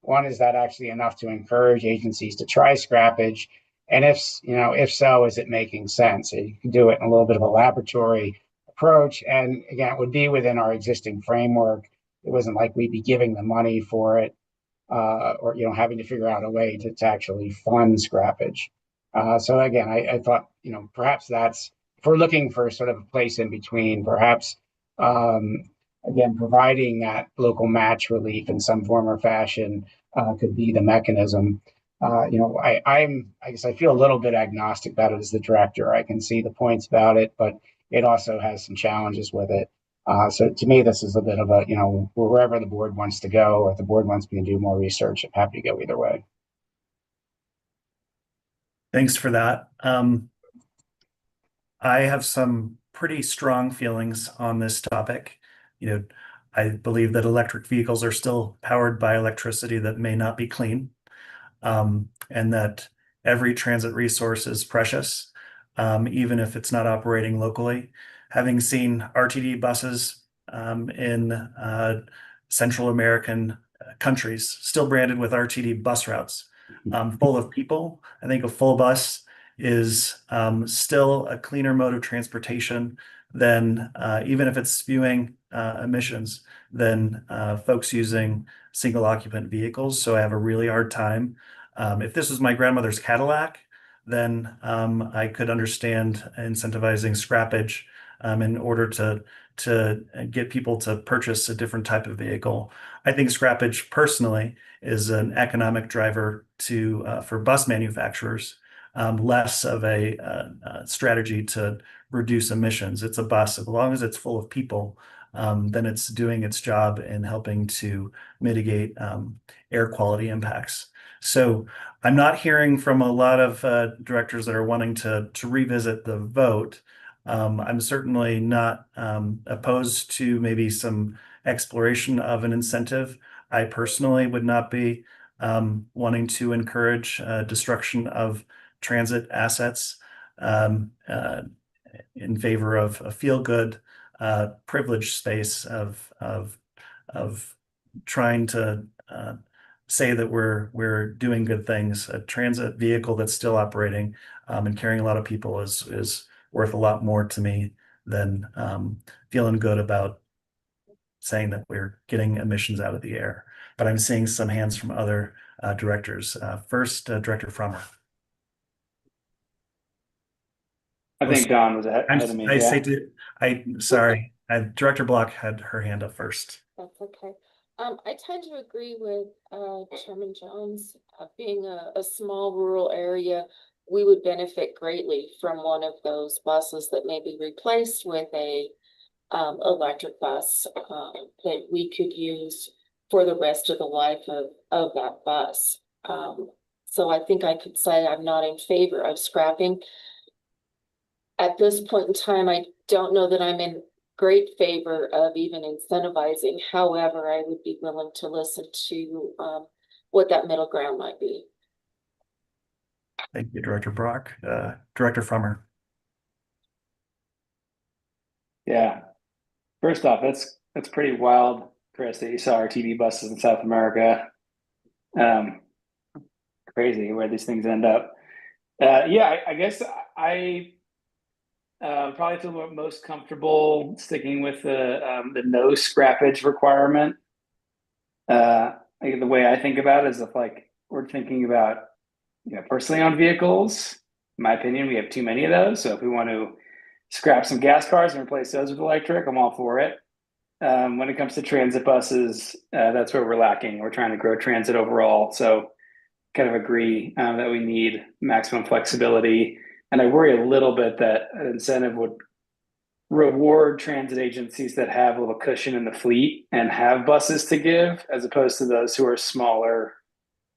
actually enough to encourage agencies to try scrappage? And if so, is it making sense? You can do it in a little bit of a laboratory approach. And again, it would be within our existing framework. It wasn't like we'd be giving the money for it, or having to figure out a way to actually fund scrappage. So again, I thought, perhaps that's, if we're looking for sort of a place in between, perhaps, again, providing that local match relief in some form or fashion could be the mechanism. I guess I feel a little bit agnostic about it as the director. I can see the points about it, but it also has some challenges with it. So to me, this is a bit of a, wherever the board wants to go, or if the board wants me to do more research, I'm happy to go either way. Thanks for that. I have some pretty strong feelings on this topic. I believe that electric vehicles are still powered by electricity that may not be clean, and that every transit resource is precious, even if it's not operating locally. Having seen RTD buses in Central American countries, still branded with RTD bus routes, full of people, I think a full bus is still a cleaner mode of transportation than, even if it's spewing emissions, than folks using single occupant vehicles. So I have a really hard time. If this was my grandmother's Cadillac, then I could understand incentivizing scrappage. in order to get people to purchase a different type of vehicle. I think scrappage personally is an economic driver for bus manufacturers, less of a strategy to reduce emissions. It's a bus. As long as it's full of people, then it's doing its job in helping to mitigate air quality impacts. So I'm not hearing from a lot of directors that are wanting to revisit the vote. I'm certainly not opposed to maybe some exploration of an incentive. I personally would not be wanting to encourage destruction of transit assets in favor of a feel-good, privileged space of trying to say that we're doing good things. A transit vehicle that's still operating and carrying a lot of people is worth a lot more to me than feeling good about saying that we're getting emissions out of the air. But I'm seeing some hands from other directors. First, Director Frommer. I think Dawn was ahead of me. Sorry, Director Block had her hand up first. That's okay. I tend to agree with Chairman Jones. Being a small rural area, we would benefit greatly from one of those buses that may be replaced with a electric bus that we could use for the rest of the life of that bus. So I think I could say I'm not in favor of scrapping. At this point in time, I don't know that I'm in great favor of even incentivizing. However, I would be willing to listen to what that middle ground might be. Thank you, Director Brock. Director Frommer. Yeah. First off, that's pretty wild, Chris, that you saw RTD buses in South America. Crazy where these things end up. Yeah, I guess I probably feel most comfortable sticking with the no scrappage requirement. The way I think about it is if we're thinking about personally on vehicles, in my opinion, we have too many of those. So if we want to scrap some gas cars and replace those with electric, I'm all for it. When it comes to transit buses, that's where we're lacking. We're trying to grow transit overall. So kind of agree that we need maximum flexibility. And I worry a little bit that an incentive would reward transit agencies that have a little cushion in the fleet and have buses to give, as opposed to those who are smaller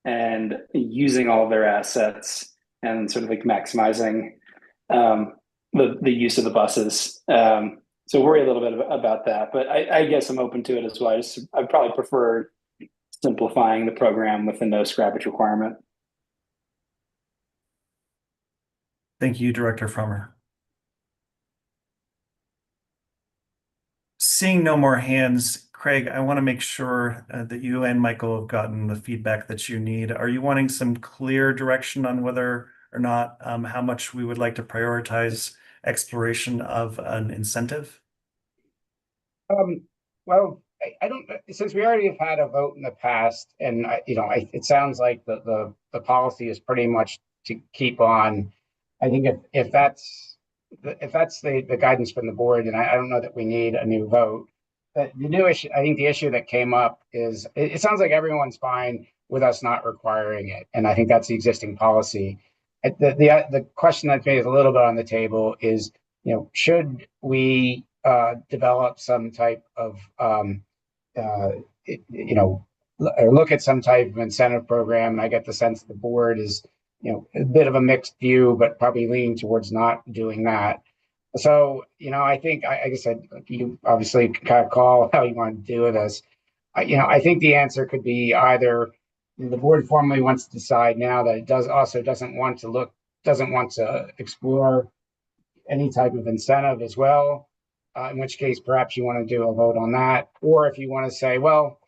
and using all of their assets and sort of maximizing the use of the buses. So worry a little bit about that, but I guess I'm open to it as well. I'd probably prefer simplifying the program with a no scrappage requirement. Thank you, Director Frommer. Seeing no more hands, Craig, I want to make sure that you and Michael have gotten the feedback that you need. Are you wanting some clear direction on whether or not how much we would like to prioritize exploration of an incentive? Well, I don't, since we already have had a vote in the past, and it sounds like the policy is pretty much to keep on. I think if that's the guidance from the board, and I don't know that we need a new vote. The new issue, I think the issue that came up is it sounds like everyone's fine with us not requiring it, and I think that's the existing policy. The question that's made a little bit on the table is, should we develop some type of or look at some type of incentive program? And I get the sense the board is a bit of a mixed view, but probably leaning towards not doing that. So I think I said you obviously can kind of call how you want to do with this. I think the answer could be either the board formally wants to decide now that it doesn't want to explore any type of incentive as well, in which case perhaps you want to do a vote on that, or if you want to say, well,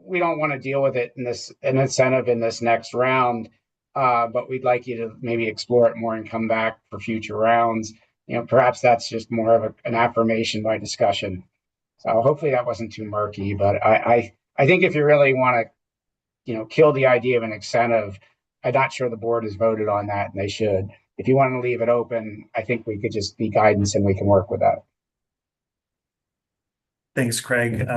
we don't want to deal with it an incentive in this next round, but we'd like you to maybe explore it more and come back for future rounds. Perhaps that's just more of an affirmation by discussion. So hopefully that wasn't too murky, but I think if you really want to kill the idea of an incentive, I'm not sure the board has voted on that, and they should. if you want to leave it open, I think we could just be guidance and we can work with that. Thanks, Craig.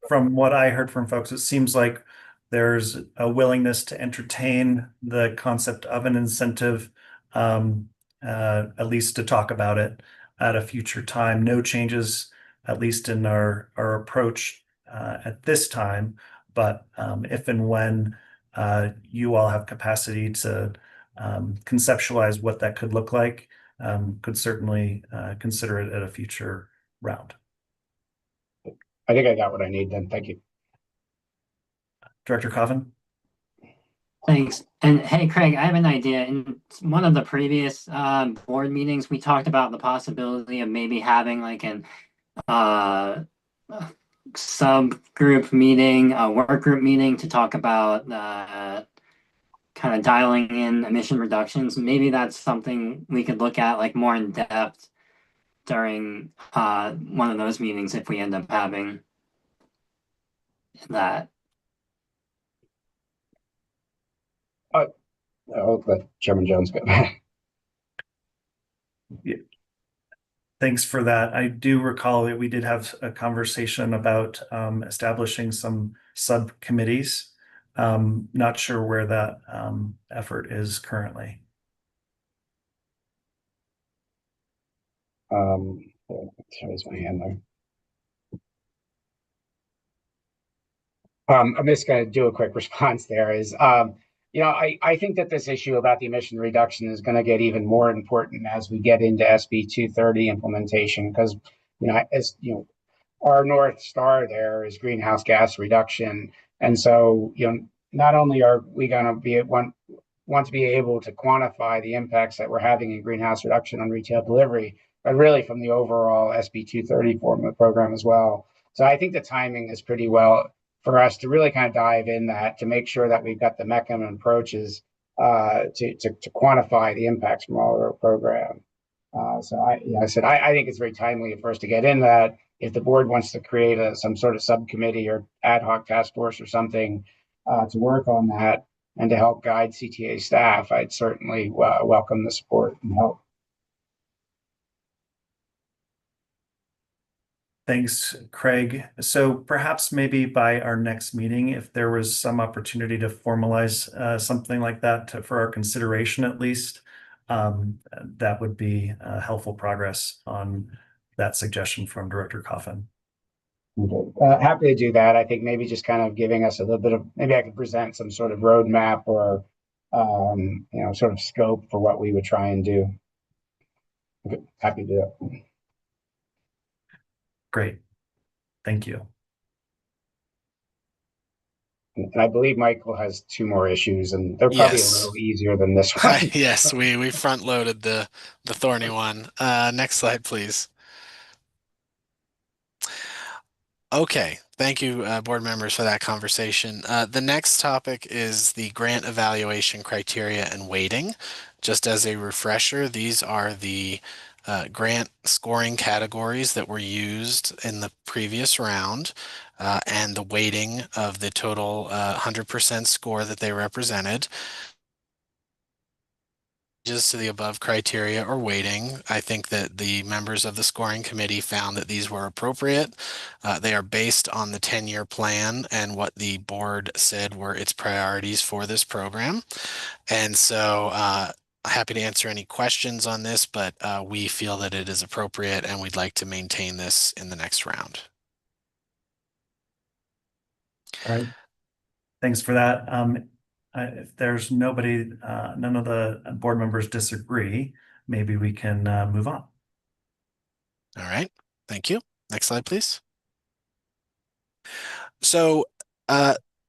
From what I heard from folks, it seems like there's a willingness to entertain the concept of an incentive, at least to talk about it at a future time. No changes, at least in our approach at this time, but if and when you all have capacity to conceptualize what that could look like, could certainly consider it at a future round. I think I got what I need then. Thank you. Director Coffin? Thanks. And hey, Craig, I have an idea. In one of the previous board meetings, we talked about the possibility of maybe having like an subgroup meeting, a work group meeting to talk about kind of dialing in emission reductions. Maybe that's something we could look at like more in depth during one of those meetings if we end up having that. I'll let Chairman Jones go. Yeah. Thanks for that. I do recall that we did have a conversation about establishing some subcommittees. Not sure where that effort is currently. Raise my hand there. I'm just going to do a quick response there is, I think that this issue about the emission reduction is going to get even more important as we get into SB 230 implementation, because, as our North Star there is greenhouse gas reduction. And so, not only are we going to want to be able to quantify the impacts that we're having in greenhouse reduction on retail delivery, but really from the overall SB 230 formula program as well. So I think the timing is pretty well for us to really kind of dive in that to make sure that we've got the mechanism approaches to quantify the impacts from all of our program. So I think it's very timely for us to get in that. If the board wants to create some sort of subcommittee or ad hoc task force or something to work on that and to help guide CTA staff, I'd certainly welcome the support and help. Thanks, Craig. So perhaps maybe by our next meeting, if there was some opportunity to formalize something like that for our consideration at least, that would be helpful progress on that suggestion from Director Coffin. Okay. Happy to do that. I think maybe just kind of giving us a little bit of, maybe I could present some sort of roadmap or, sort of scope for what we would try and do. Okay. Happy to do that. Great. Thank you. And I believe Michael has two more issues, and they're probably a little easier than this one. Yes, we front loaded the thorny one. Next slide, please. Okay, thank you, board members, for that conversation. The next topic is the grant evaluation criteria and weighting. Just as a refresher, these are the grant scoring categories that were used in the previous round, and the weighting of the total 100% score that they represented. Just to the above criteria or weighting, I think that the members of the scoring committee found that these were appropriate. They are based on the 10-year plan and what the board said were its priorities for this program. And so happy to answer any questions on this, but we feel that it is appropriate and we'd like to maintain this in the next round. All right. Thanks for that. If there's nobody, none of the board members disagree, maybe we can move on. All right, thank you. Next slide, please. So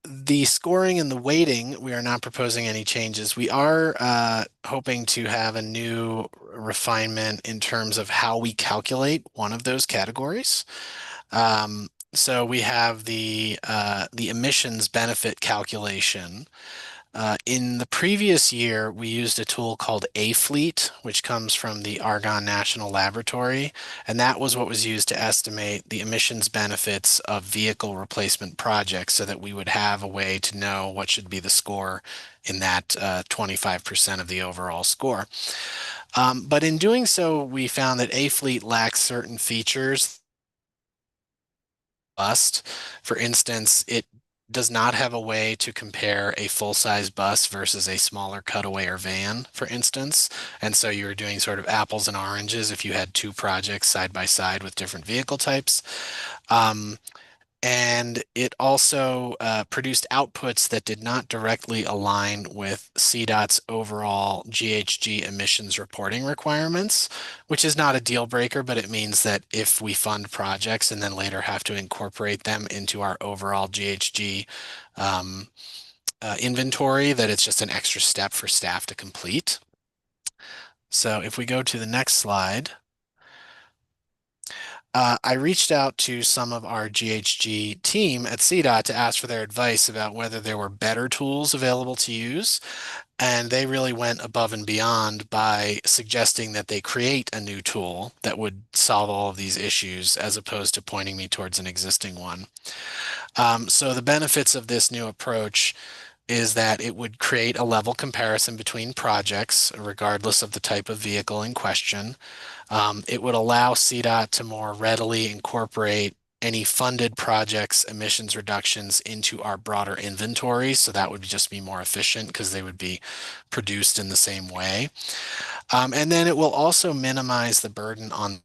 the scoring and the weighting, we are not proposing any changes. We are hoping to have a new refinement in terms of how we calculate one of those categories. So we have the emissions benefit calculation. In the previous year, we used a tool called A-Fleet, which comes from the Argonne National Laboratory, and that was what was used to estimate the emissions benefits of vehicle replacement projects so that we would have a way to know what should be the score in that 25% of the overall score. But in doing so, we found that A-Fleet lacks certain features. For instance, it does not have a way to compare a full-size bus versus a smaller cutaway or van, for instance. And so you were doing sort of apples and oranges if you had two projects side by side with different vehicle types. And it also produced outputs that did not directly align with CDOT's overall GHG emissions reporting requirements, which is not a deal breaker, but it means that if we fund projects and then later have to incorporate them into our overall GHG inventory, that it's just an extra step for staff to complete. So if we go to the next slide. I reached out to some of our GHG team at CDOT to ask for their advice about whether there were better tools available to use. And they really went above and beyond by suggesting that they create a new tool that would solve all of these issues as opposed to pointing me towards an existing one. So the benefits of this new approach is that it would create a level comparison between projects, regardless of the type of vehicle in question. It would allow CDOT to more readily incorporate any funded projects emissions reductions into our broader inventory. So that would just be more efficient because they would be produced in the same way. And then it will also minimize the burden on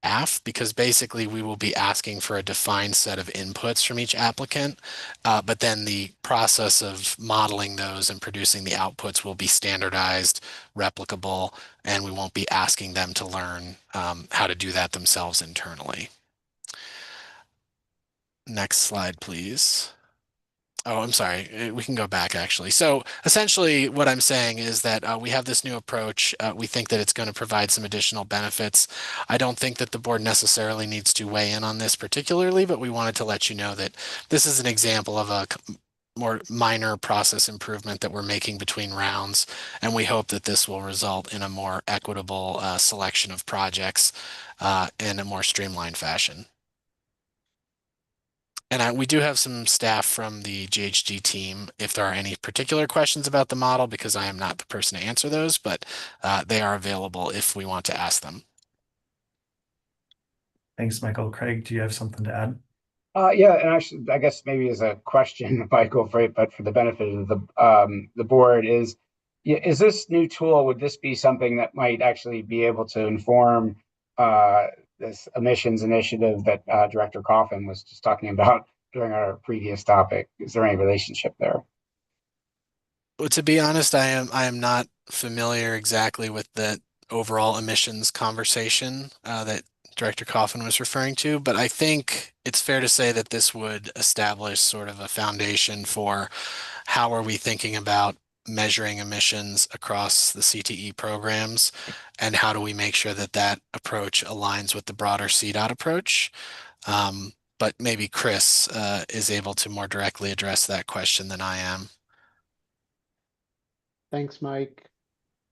staff, because basically we will be asking for a defined set of inputs from each applicant, but then the process of modeling those and producing the outputs will be standardized, replicable, and we won't be asking them to learn how to do that themselves internally. Next slide, please. Oh, I'm sorry. We can go back, actually. So essentially what I'm saying is that we have this new approach. We think that it's going to provide some additional benefits. I don't think that the board necessarily needs to weigh in on this particularly, but we wanted to let you know that this is an example of a more minor process improvement that we're making between rounds. And we hope that this will result in a more equitable selection of projects in a more streamlined fashion. And we do have some staff from the GHG team if there are any particular questions about the model, because I am not the person to answer those, but they are available if we want to ask them. Thanks, Michael. Craig, do you have something to add? Yeah, and actually, I guess maybe as a question, Michael, but for the benefit of the board, is this new tool, would this be something that might actually be able to inform this emissions initiative that Director Coffin was just talking about during our previous topic? Is there any relationship there? Well, to be honest, I am not familiar exactly with the overall emissions conversation that Director Coffin was referring to, but I think it's fair to say that this would establish sort of a foundation for how are we thinking about measuring emissions across the CTE programs, and how do we make sure that that approach aligns with the broader CDOT approach. But maybe Chris is able to more directly address that question than I am. Thanks, Mike.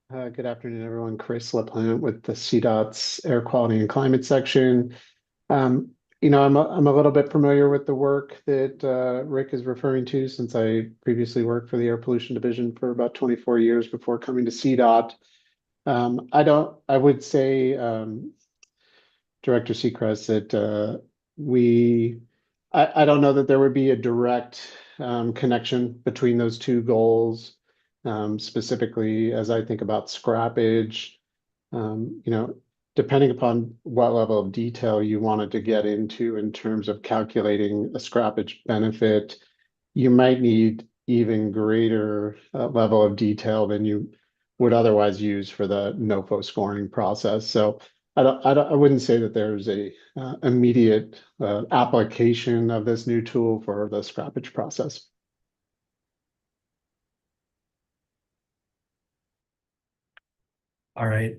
Good afternoon, everyone. Chris LaPlante with the CDOT's Air Quality and Climate section. You know, I'm a little bit familiar with the work that Rick is referring to, since I previously worked for the Air Pollution Division for about 24 years before coming to CDOT. I would say, Director Seacrest, that I don't know that there would be a direct connection between those two goals. Specifically, as I think about scrappage, you know, depending upon what level of detail you wanted to get into in terms of calculating a scrappage benefit, you might need even greater level of detail than you would otherwise use for the NOFO scoring process. So I wouldn't say that there's a immediate application of this new tool for the scrappage process. All right.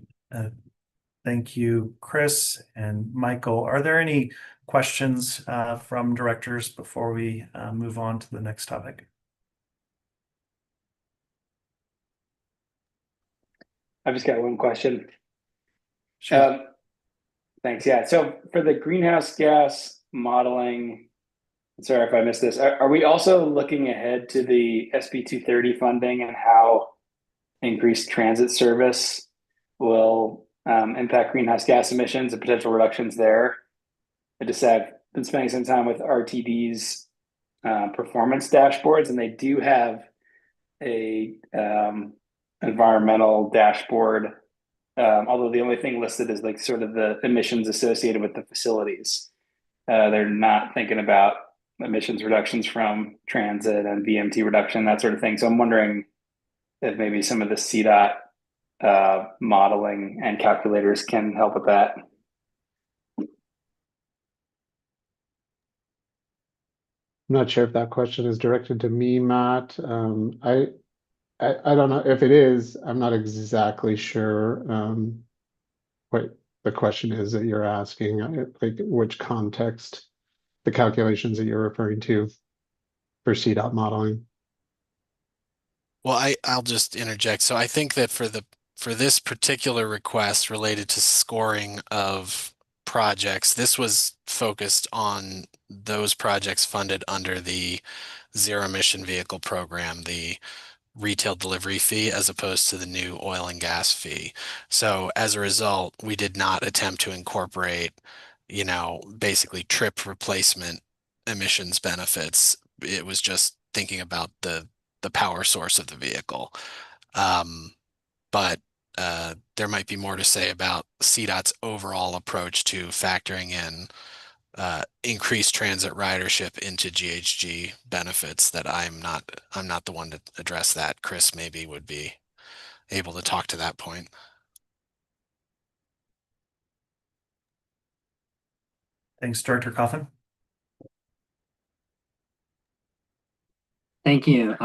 Thank you, Chris and Michael. Are there any questions from directors before we move on to the next topic? I've just got one question. Sure. Thanks. Yeah. So for the greenhouse gas modeling, sorry if I missed this. Are we also looking ahead to the SB 230 funding and how increased transit service will impact greenhouse gas emissions and potential reductions there? I just have been spending some time with RTD's performance dashboards, and they do have a environmental dashboard. Although the only thing listed is like sort of the emissions associated with the facilities. They're not thinking about emissions reductions from transit and VMT reduction, that sort of thing. So I'm wondering if maybe some of the CDOT modeling and calculators can help with that. I'm not sure if that question is directed to me, Matt. I don't know if it is. I'm not exactly sure what the question is that you're asking, like which context, the calculations that you're referring to for CDOT modeling. Well, I'll just interject. So I think that for this particular request related to scoring of projects, this was focused on those projects funded under the zero emission vehicle program, the retail delivery fee, as opposed to the new oil and gas fee. So as a result, we did not attempt to incorporate, basically trip replacement emissions benefits. It was just thinking about the power source of the vehicle. But there might be more to say about CDOT's overall approach to factoring in increased transit ridership into GHG benefits that I'm not the one to address that. Chris maybe would be able to talk to that point. Thanks, Director Coffin. Thank you.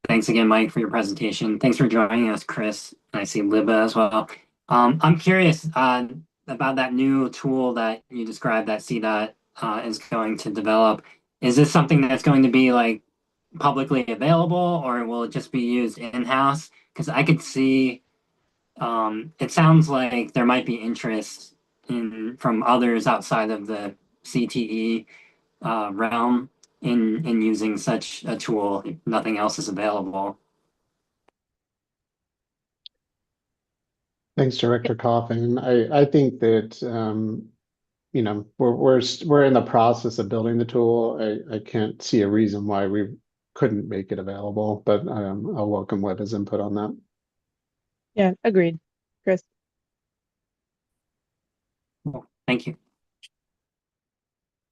Thanks again, Mike, for your presentation. Thanks for joining us, Chris. I see Libba as well. I'm curious about that new tool that you described that CDOT is going to develop. Is this something that's going to be like publicly available, or will it just be used in-house? Because I could see it sounds like there might be interest from others outside of the CTE realm in using such a tool if nothing else is available. Thanks, Director Coffin. I think that we're in the process of building the tool. I can't see a reason why we couldn't make it available, but I'll welcome Libba's input on that. Yeah, agreed. Chris. Thank you.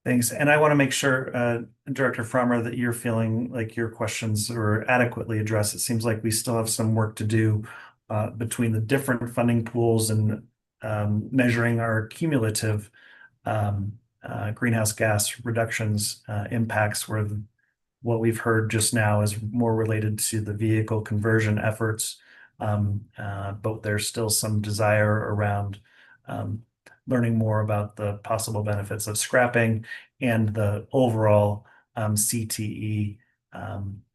Thanks. And I want to make sure, Director Frommer, that you're feeling like your questions were adequately addressed. It seems like we still have some work to do between the different funding pools and measuring our cumulative greenhouse gas reductions impacts, where what we've heard just now is more related to the vehicle conversion efforts. But there's still some desire around learning more about the possible benefits of scrapping and the overall CTE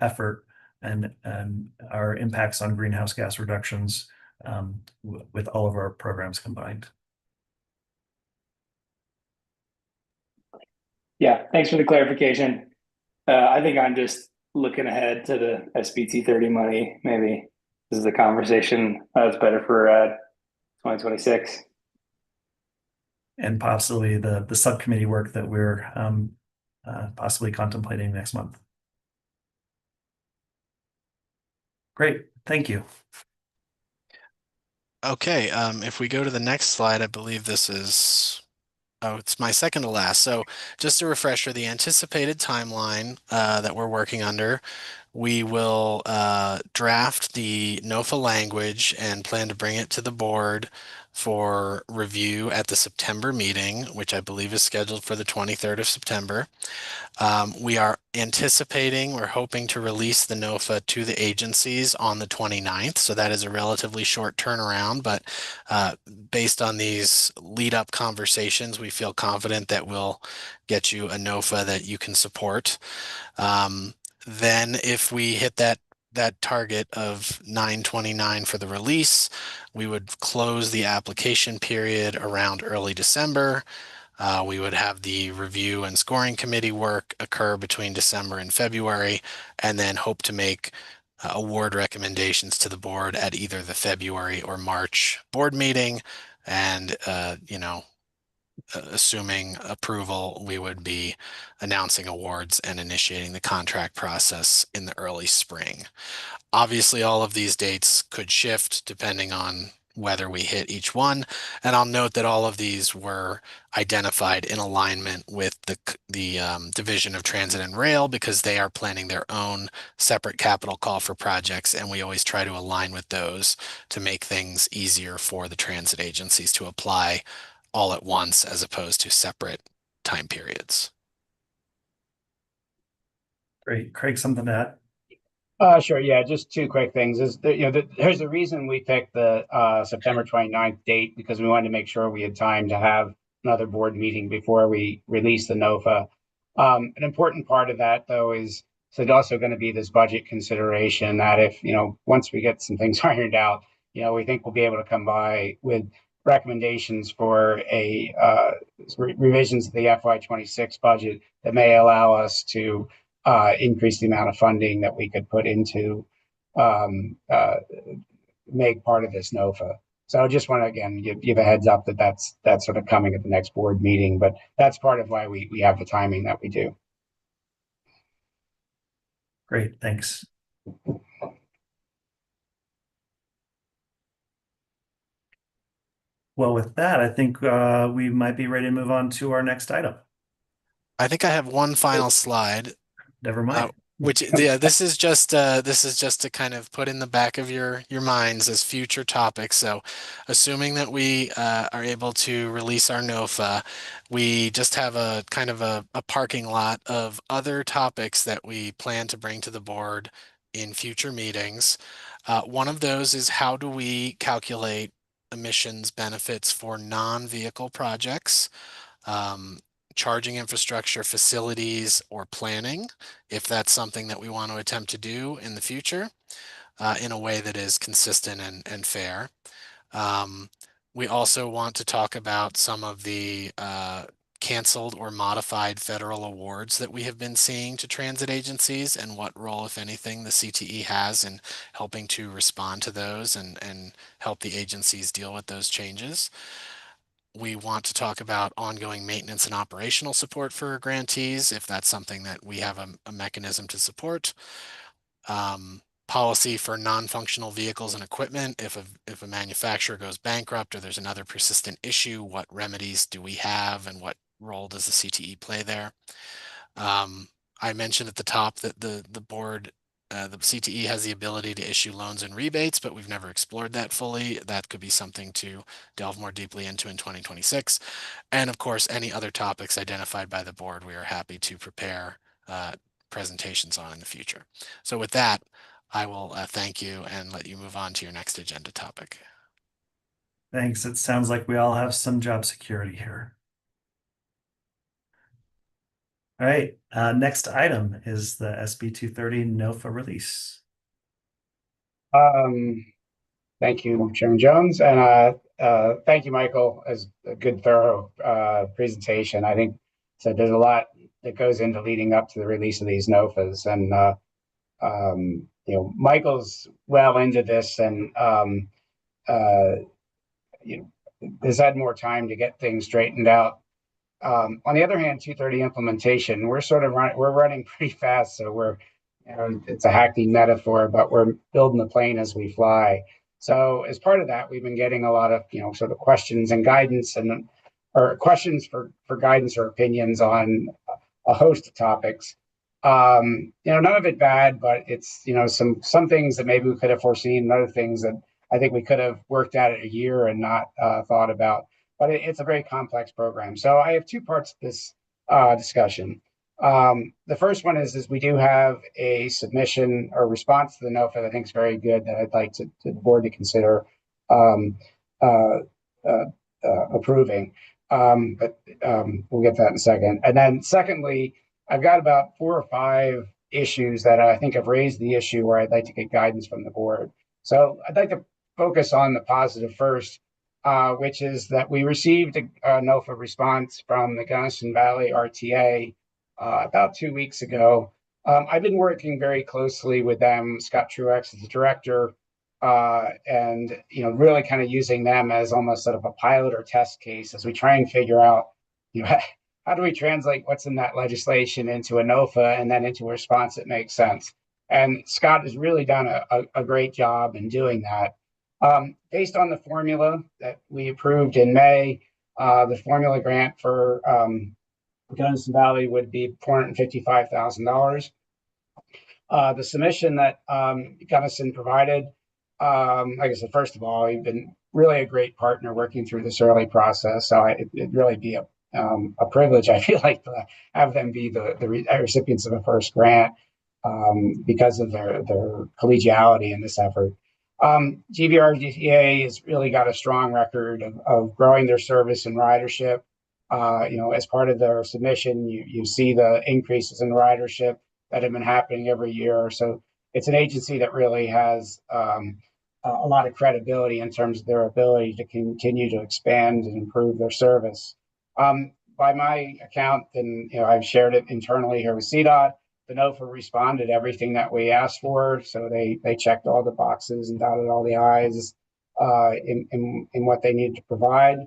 effort and our impacts on greenhouse gas reductions with all of our programs combined. Yeah, thanks for the clarification. I think I'm just looking ahead to the SB 230 money. Maybe this is a conversation that's better for 2026. And possibly the subcommittee work that we're possibly contemplating next month. Great, thank you. Okay, if we go to the next slide, I believe this is, it's my second to last. So just a refresher, the anticipated timeline that we're working under, we will draft the NOFA language and plan to bring it to the board for review at the September meeting, which I believe is scheduled for the 23rd of September. We are anticipating, we're hoping to release the NOFA to the agencies on the 29th. So that is a relatively short turnaround, but based on these lead up conversations, we feel confident that we'll get you a NOFA that you can support. Then if we hit that that target of 9/29 for the release. We would close the application period around early December. We would have the review and scoring committee work occur between December and February, and then hope to make award recommendations to the board at either the February or March board meeting. And, assuming approval, we would be announcing awards and initiating the contract process in the early spring. Obviously, all of these dates could shift depending on whether we hit each one. And I'll note that all of these were identified in alignment with the Division of Transit and Rail, because they are planning their own separate capital call for projects. And we always try to align with those to make things easier for the transit agencies to apply all at once as opposed to separate time periods. Great. Craig, something to add? Sure. Yeah, just two quick things. There's a reason we picked the September 29th date, because we wanted to make sure we had time to have another board meeting before we release the NOFA. An important part of that, though, is so it's also going to be this budget consideration that if, once we get some things ironed out, we think we'll be able to come by with recommendations for revisions to the FY26 budget that may allow us to increase the amount of funding that we could put into make part of this NOFA. So I just want to, again, give a heads up that that's sort of coming at the next board meeting, but that's part of why we have the timing that we do. Great, thanks. Well, with that, I think we might be ready to move on to our next item. I think I have one final slide. Never mind. This is just to kind of put in the back of your minds as future topics. So, assuming that we are able to release our NOFA, we just have a kind of a parking lot of other topics that we plan to bring to the board in future meetings. One of those is, how do we calculate emissions benefits for non-vehicle projects? Charging infrastructure, facilities, or planning, if that's something that we want to attempt to do in the future in a way that is consistent and fair. We also want to talk about some of the canceled or modified federal awards that we have been seeing to transit agencies, and what role, if anything, the CTE has in helping to respond to those and help the agencies deal with those changes. We want to talk about ongoing maintenance and operational support for grantees, if that's something that we have a mechanism to support. Policy for non-functional vehicles and equipment. If a manufacturer goes bankrupt or there's another persistent issue, what remedies do we have, and what role does the CTE play there? I mentioned at the top that the board, the CTE has the ability to issue loans and rebates, but we've never explored that fully. That could be something to delve more deeply into in 2026. And of course, any other topics identified by the board, we are happy to prepare presentations on in the future. So with that, I will thank you and let you move on to your next agenda topic. Thanks. It sounds like we all have some job security here. All right, next item is the SB 230 NOFA release. Thank you, Chairman Jones, and thank you, Michael, as a good, thorough presentation. I think so. There's a lot that goes into leading up to the release of these NOFAs, and Michael's well into this, and has had more time to get things straightened out. On the other hand, 230 implementation, we're running pretty fast. So it's a hackney metaphor, but we're building the plane as we fly. So as part of that, we've been getting a lot of, sort of questions and guidance or questions for guidance or opinions on a host of topics. None of it bad, but it's, some things that maybe we could have foreseen, and other things that I think we could have worked at it a year and not thought about. But it's a very complex program. So I have two parts of this discussion. The first one is we do have a submission or response to the NOFA that I think is very good, that I'd like the board to consider approving. But we'll get to that in a second. And then secondly, I've got about 4 or 5 issues that I think have raised the issue where I'd like to get guidance from the board. So I'd like to focus on the positive first, which is that we received a NOFA response from the Gunnison Valley RTA about 2 weeks ago. I've been working very closely with them. Scott Truex is the director, and really kind of using them as almost sort of a pilot or test case as we try and figure out, how do we translate what's in that legislation into a NOFA and then into a response that makes sense? And Scott has really done a great job in doing that. Based on the formula that we approved in May, the formula grant for Gunnison Valley would be $455,000. The submission that Gunnison provided, like I said, first of all, you've been really a great partner working through this early process. So it'd really be a privilege, I feel like, to have them be the recipients of a first grant because of their collegiality in this effort. GVRTA has really got a strong record of growing their service and ridership. As part of their submission, you see the increases in ridership that have been happening every year. So it's an agency that really has a lot of credibility in terms of their ability to continue to expand and improve their service. By my account, and I've shared it internally here with CDOT, the NOFA responded everything that we asked for. So they checked all the boxes and dotted all the I's in what they needed to provide.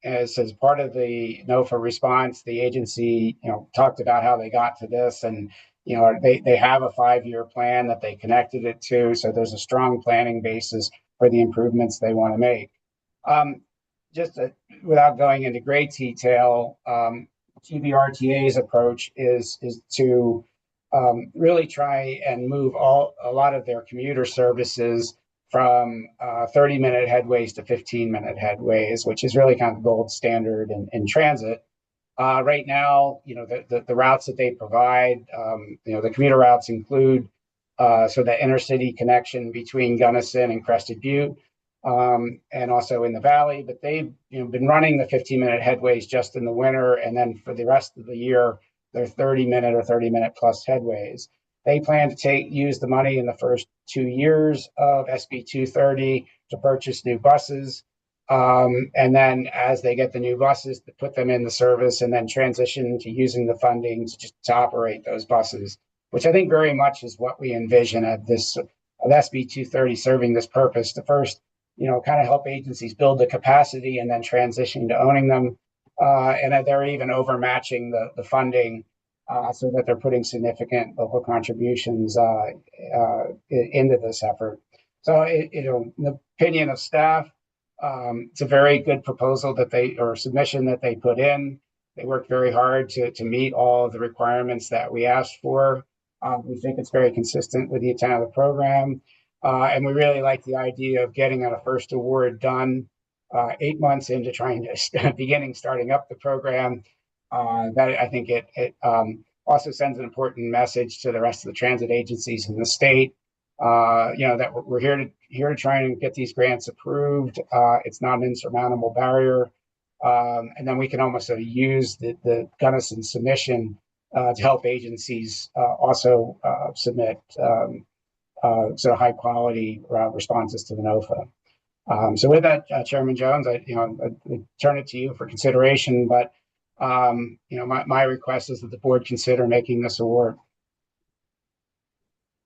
As part of the NOFA response, the agency talked about how they got to this, and they have a 5-year plan that they connected it to. So there's a strong planning basis for the improvements they want to make. Without going into great detail, GVRTA's approach is to really try and move a lot of their commuter services from 30-minute headways to 15-minute headways, which is really kind of the gold standard in transit. Right now, the routes that they provide, the commuter routes include the intercity connection between Gunnison and Crested Butte, and also in the valley. But they've been running the 15-minute headways just in the winter, and then for the rest of the year, they're 30-minute or 30-minute plus headways. They plan to use the money in the first 2 years of SB 230 to purchase new buses. And then as they get the new buses, to put them in the service and then transition to using the funding to operate those buses, which I think very much is what we envision of SB 230 serving this purpose to first, kind of help agencies build the capacity and then transition to owning them. And that they're even overmatching the funding so that they're putting significant local contributions into this effort. So, in the opinion of staff, it's a very good proposal submission that they put in. They worked very hard to meet all of the requirements that we asked for. We think it's very consistent with the intent of the program. And we really like the idea of getting a first award done 8 months into trying to starting up the program. That I think it also sends an important message to the rest of the transit agencies in the state. That we're here to try and get these grants approved. It's not an insurmountable barrier. And then we can almost sort of use the Gunnison submission to help agencies also submit sort of high quality responses to the NOFA. So with that, Chairman Jones, I turn it to you for consideration. But my request is that the board consider making this award.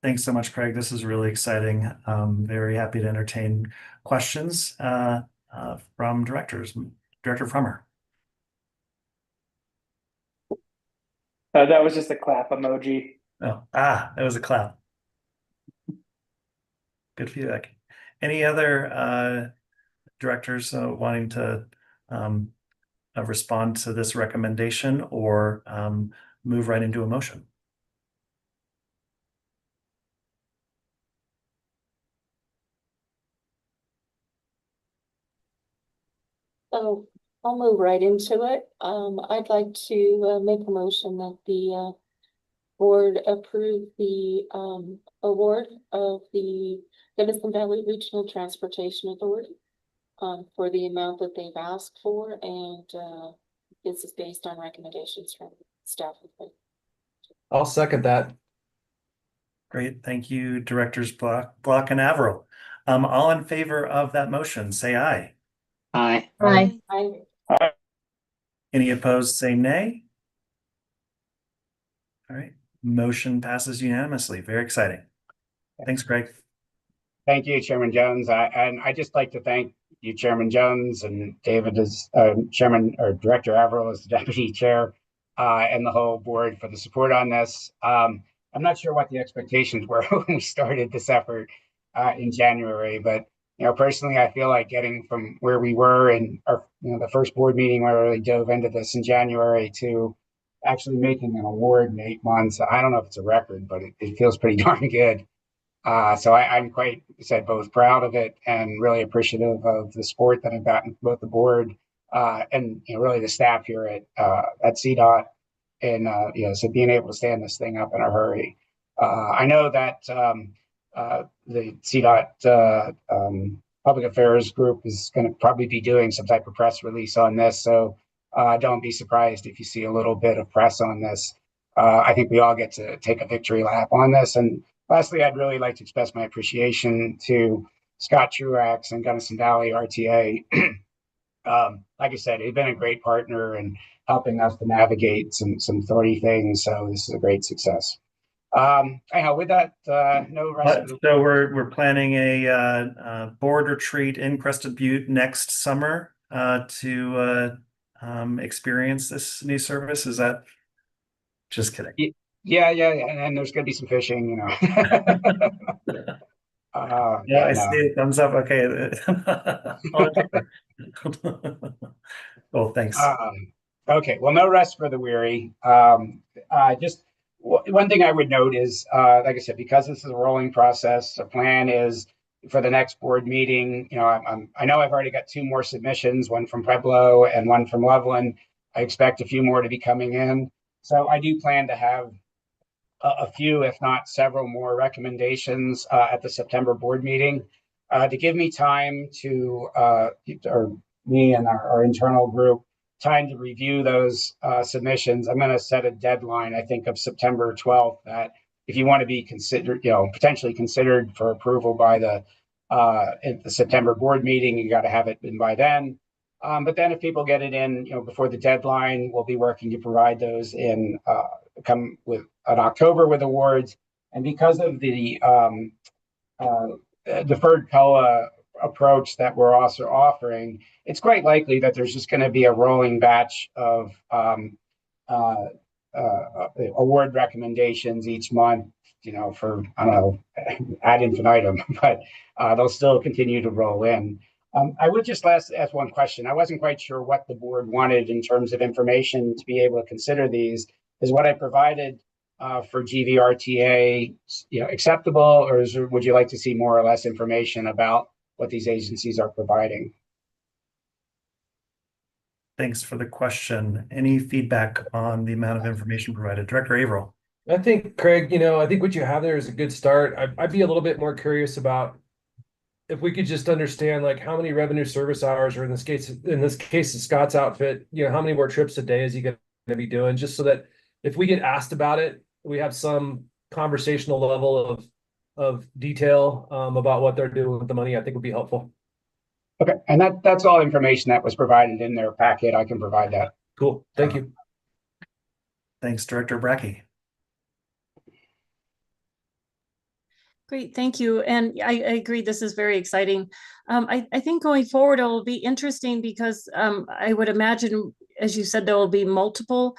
Thanks so much, Craig. This is really exciting. Very happy to entertain questions from directors. Director Frommer. That was just a clap emoji. Oh, that was a clap. Good feedback. Any other directors wanting to respond to this recommendation or move right into a motion? Oh, I'll move right into it. I'd like to make a motion that the board approve the award of the Gunnison Valley Regional Transportation Authority for the amount that they've asked for, and this is based on recommendations from staff. I'll second that. Great. Thank you, Directors Block and Averill. All in favor of that motion, say aye. Aye. Aye. Any opposed, say nay. All right. Motion passes unanimously. Very exciting. Thanks, Greg. Thank you, Chairman Jones. And I just like to thank you, Chairman Jones, and David as Chairman or Director Averill as the Deputy Chair, and the whole board for the support on this. I'm not sure what the expectations were when we started this effort in January, but personally, I feel like getting from where we were in our the first board meeting where I really dove into this in January to actually making an award in 8 months. I don't know if it's a record, but it feels pretty darn good. So I'm quite both proud of it and really appreciative of the support that I've gotten from both the board and really the staff here at CDOT, and so being able to stand this thing up in a hurry. I know that the CDOT Public Affairs Group is going to probably be doing some type of press release on this, so don't be surprised if you see a little bit of press on this. I think we all get to take a victory lap on this. And lastly, I'd really like to express my appreciation to Scott Truax and Gunnison Valley RTA. Like I said, they've been a great partner in helping us to navigate some thorny things. So this is a great success. Anyhow, with that, no rest. So we're planning a board retreat in Crested Butte next summer to experience this new service. Is that just kidding? Yeah, and there's going to be some fishing, Yeah, I see it. Thumbs up. Okay. Well, thanks. Okay. Well, no rest for the weary. Just one thing I would note is, like I said, because this is a rolling process, the plan is for the next board meeting. I know I've already got 2 more submissions, one from Pueblo and one from Loveland. I expect a few more to be coming in. So I do plan to have a few, if not several more recommendations at the September board meeting to give me time to, or me and our internal group, time to review those submissions. I'm going to set a deadline, I think, of September 12th, that if you want to be considered, potentially considered for approval by the September board meeting, you got to have it in by then. But then if people get it in, before the deadline, we'll be working to provide those in come with an October with awards. And because of the deferred COA approach that we're also offering, it's quite likely that there's just going to be a rolling batch of award recommendations each month, for, I don't know, ad infinitum, but they'll still continue to roll in. I would just ask one question. I wasn't quite sure what the board wanted in terms of information to be able to consider these. Is what I provided for GVRTA, acceptable, or would you like to see more or less information about what these agencies are providing? Thanks for the question. Any feedback on the amount of information provided? Director Averill. I think, Craig, I think what you have there is a good start. I'd be a little bit more curious about if we could just understand, like, how many revenue service hours, or in this case of Scott's outfit, how many more trips a day is he going to be doing, just so that if we get asked about it, we have some conversational level of detail about what they're doing with the money. I think would be helpful. Okay, and that's all information that was provided in their packet. I can provide that. Cool, thank you. Thanks, Director Brackey. Great, thank you. And I agree, this is very exciting. I think going forward, it will be interesting because I would imagine, as you said, there will be multiple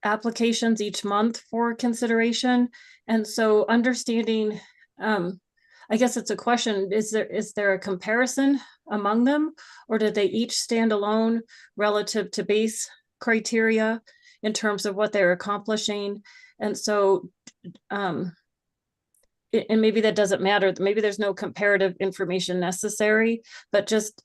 applications each month for consideration. And so understanding, I guess it's a question, is there a comparison among them, or do they each stand alone relative to base criteria in terms of what they're accomplishing? And so, and maybe that doesn't matter. Maybe there's no comparative information necessary, but just,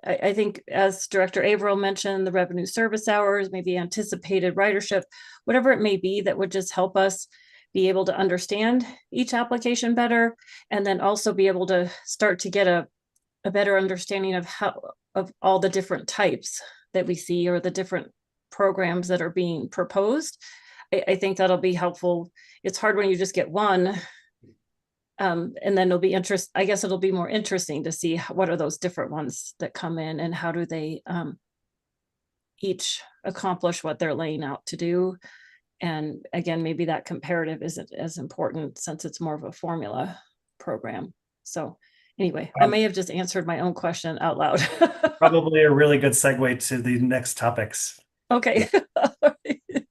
I think, as Director Averill mentioned, the revenue service hours, maybe anticipated ridership, whatever it may be, that would just help us be able to understand each application better, and then also be able to start to get a better understanding of all the different types that we see, or the different programs that are being proposed. I think that'll be helpful. It's hard when you just get one. And then it'll be I guess it'll be more interesting to see what are those different ones that come in and how do they each accomplish what they're laying out to do. And again, maybe that comparative isn't as important since it's more of a formula program. So anyway, I may have just answered my own question out loud. Probably a really good segue to the next topics. Okay.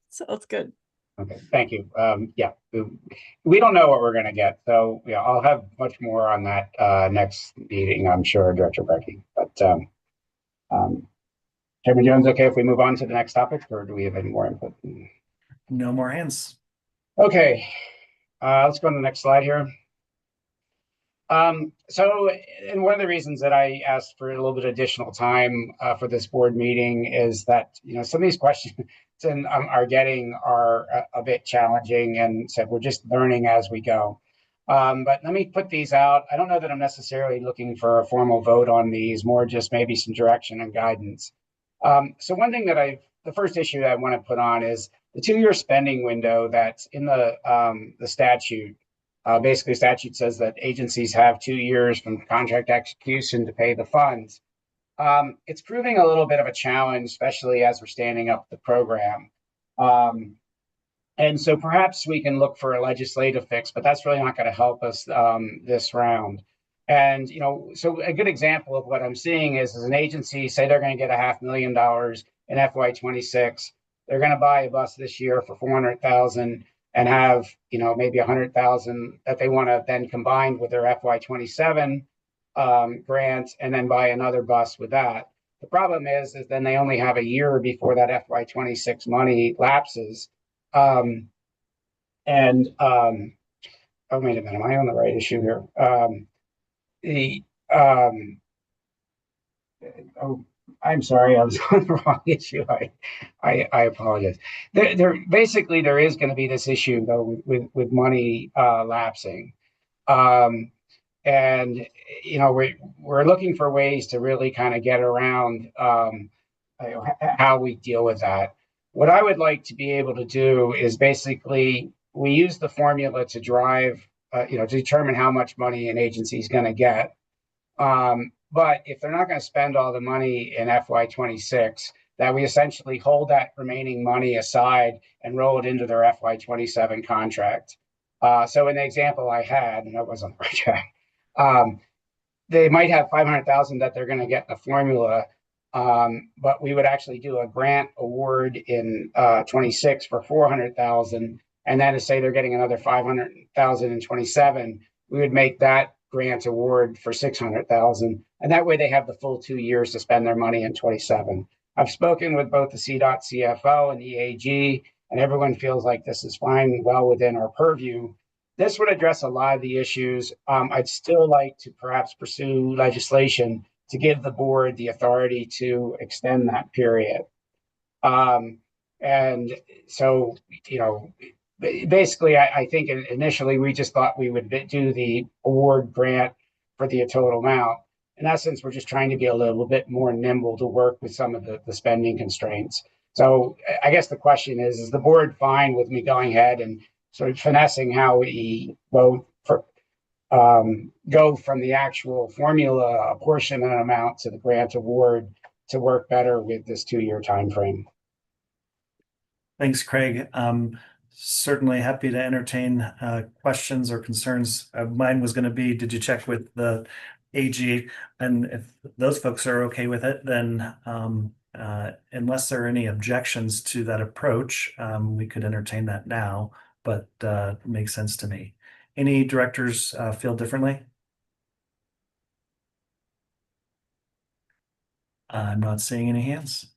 Sounds good. Okay, thank you. Yeah, we don't know what we're going to get, so yeah, I'll have much more on that next meeting, I'm sure, Director Brecky. But Chairman Jones, okay if we move on to the next topic, or do we have any more input? No more hands. Okay, let's go on to the next slide here. So, and one of the reasons that I asked for a little bit additional time for this board meeting is that, you know, some of these questions are a bit challenging, and said we're just learning as we go. But let me put these out. I don't know that I'm necessarily looking for a formal vote on these, more just maybe some direction and guidance. So one thing that the first issue that I want to put on is the 2-year spending window that's in the statute. Basically, statute says that agencies have 2 years from contract execution to pay the funds. It's proving a little bit of a challenge, especially as we're standing up the program. And so perhaps we can look for a legislative fix, but that's really not going to help us this round. And, you know, so a good example of what I'm seeing is an agency, say they're going to get $500,000 in FY26. They're going to buy a bus this year for $400,000 and have, you know, maybe $100,000 that they want to then combine with their FY27 grant and then buy another bus with that. The problem is then they only have a year before that FY26 money lapses. Oh, wait a minute, am I on the right issue here? Oh, I'm sorry, I was on the wrong issue. I apologize. Basically there is going to be this issue though with money lapsing, and you know we're looking for ways to really kind of get around how we deal with that. What I would like to be able to do is basically we use the formula to drive, to determine how much money an agency is going to get. But if they're not going to spend all the money in FY26, that we essentially hold that remaining money aside and roll it into their FY27 contract. So in the example I had, and that wasn't the right track, they might have $500,000 that they're going to get in the formula, but we would actually do a grant award in 26 for $400,000, and then to say they're getting another $500,000 in 27, we would make that grant award for $600,000, and that way they have the full 2 years to spend their money in 27. I've spoken with both the CDOT CFO and the AG, and everyone feels like this is fine, well within our purview. This would address a lot of the issues. I'd still like to perhaps pursue legislation to give the board the authority to extend that period. And so, you know, basically, I think initially we just thought we would do the award grant for the total amount. In essence, we're just trying to be a little bit more nimble to work with some of the spending constraints. So I guess the question is the board fine with me going ahead and sort of finessing how we go from the actual formula apportionment amount to the grant award to work better with this 2-year time frame? Thanks, Craig. Certainly happy to entertain questions or concerns. Mine was going to be, did you check with the AG? And if those folks are okay with it, then unless there are any objections to that approach, we could entertain that now, but it makes sense to me. Any directors feel differently? I'm not seeing any hands.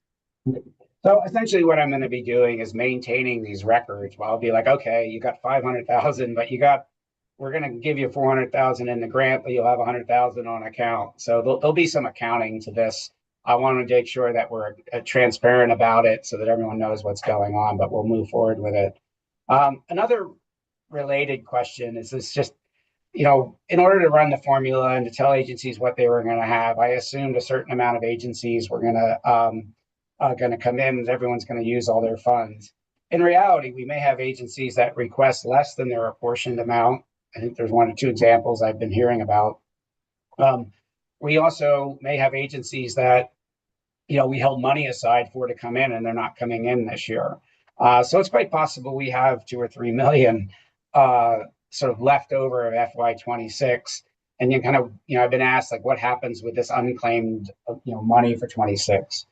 So essentially what I'm going to be doing is maintaining these records. Well, I'll be like, okay, you got 500,000, but we're going to give you 400,000 in the grant, but you'll have 100,000 on account. So there'll be some accounting to this. I want to make sure that we're transparent about it so that everyone knows what's going on, but we'll move forward with it. Another related question is this just, you know, in order to run the formula and to tell agencies what they were going to have, I assumed a certain amount of agencies were going to come in and everyone's going to use all their funds. in reality, we may have agencies that request less than their apportioned amount. I think there's 1 or 2 examples I've been hearing about. We also may have agencies that, we held money aside for to come in and they're not coming in this year. So it's quite possible we have 2 or 3 million sort of left over of FY26. And you kind of, I've been asked, like, what happens with this unclaimed, money for 26?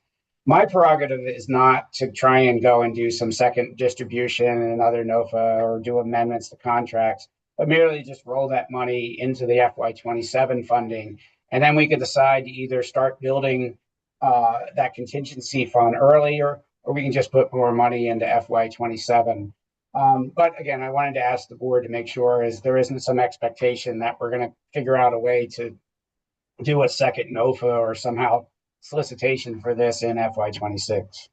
My prerogative is not to try and go and do some second distribution and another NOFA or do amendments to contracts, but merely just roll that money into the FY27 funding. And then we could decide to either start building that contingency fund earlier, or we can just put more money into FY27. But again, I wanted to ask the board to make sure there isn't some expectation that we're going to figure out a way to do a second NOFA or somehow solicitation for this in FY26.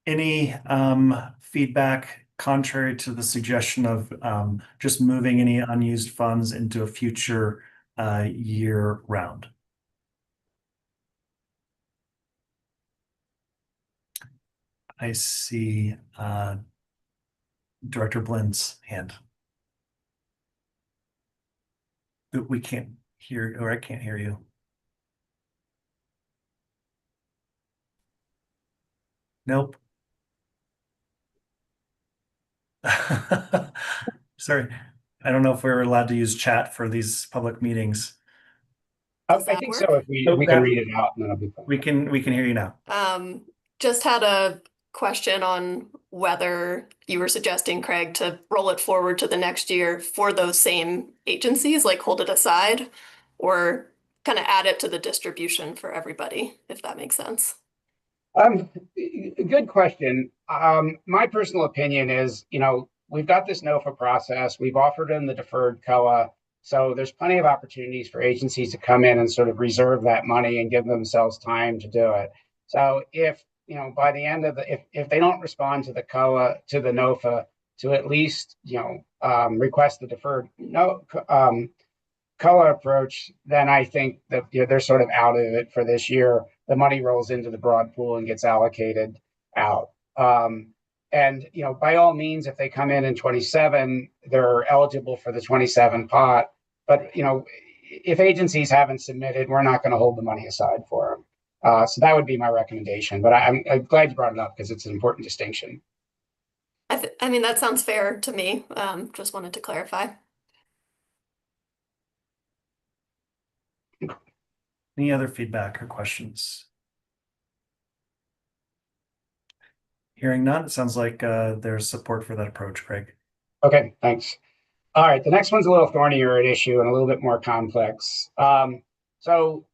Any feedback contrary to the suggestion of just moving any unused funds into a future year round? I see Director Blind's hand. We can't hear, or I can't hear you. Nope. Sorry, I don't know if we're allowed to use chat for these public meetings. I think so. If we can read it out, and then it'll be fine. We can hear you now. Just had a question on whether you were suggesting, Craig, to roll it forward to the next year for those same agencies, like hold it aside, or kind of add it to the distribution for everybody, if that makes sense. Good question. My personal opinion is, we've got this NOFA process. We've offered in the deferred COA. So there's plenty of opportunities for agencies to come in and sort of reserve that money and give themselves time to do it. So if, by the end of if they don't respond to the COA, to the NOFA, to at least, request the deferred COA approach, then I think that they're sort of out of it for this year. The money rolls into the broad pool and gets allocated out. And, by all means, if they come in 27, they're eligible for the 27 pot. But, if agencies haven't submitted, we're not going to hold the money aside for them. So that would be my recommendation. But I'm glad you brought it up because it's an important distinction. I mean, that sounds fair to me. Just wanted to clarify. Any other feedback or questions? Hearing none, it sounds like there's support for that approach, Craig. Okay, thanks. All right, the next one's a little thornier at issue and a little bit more complex. So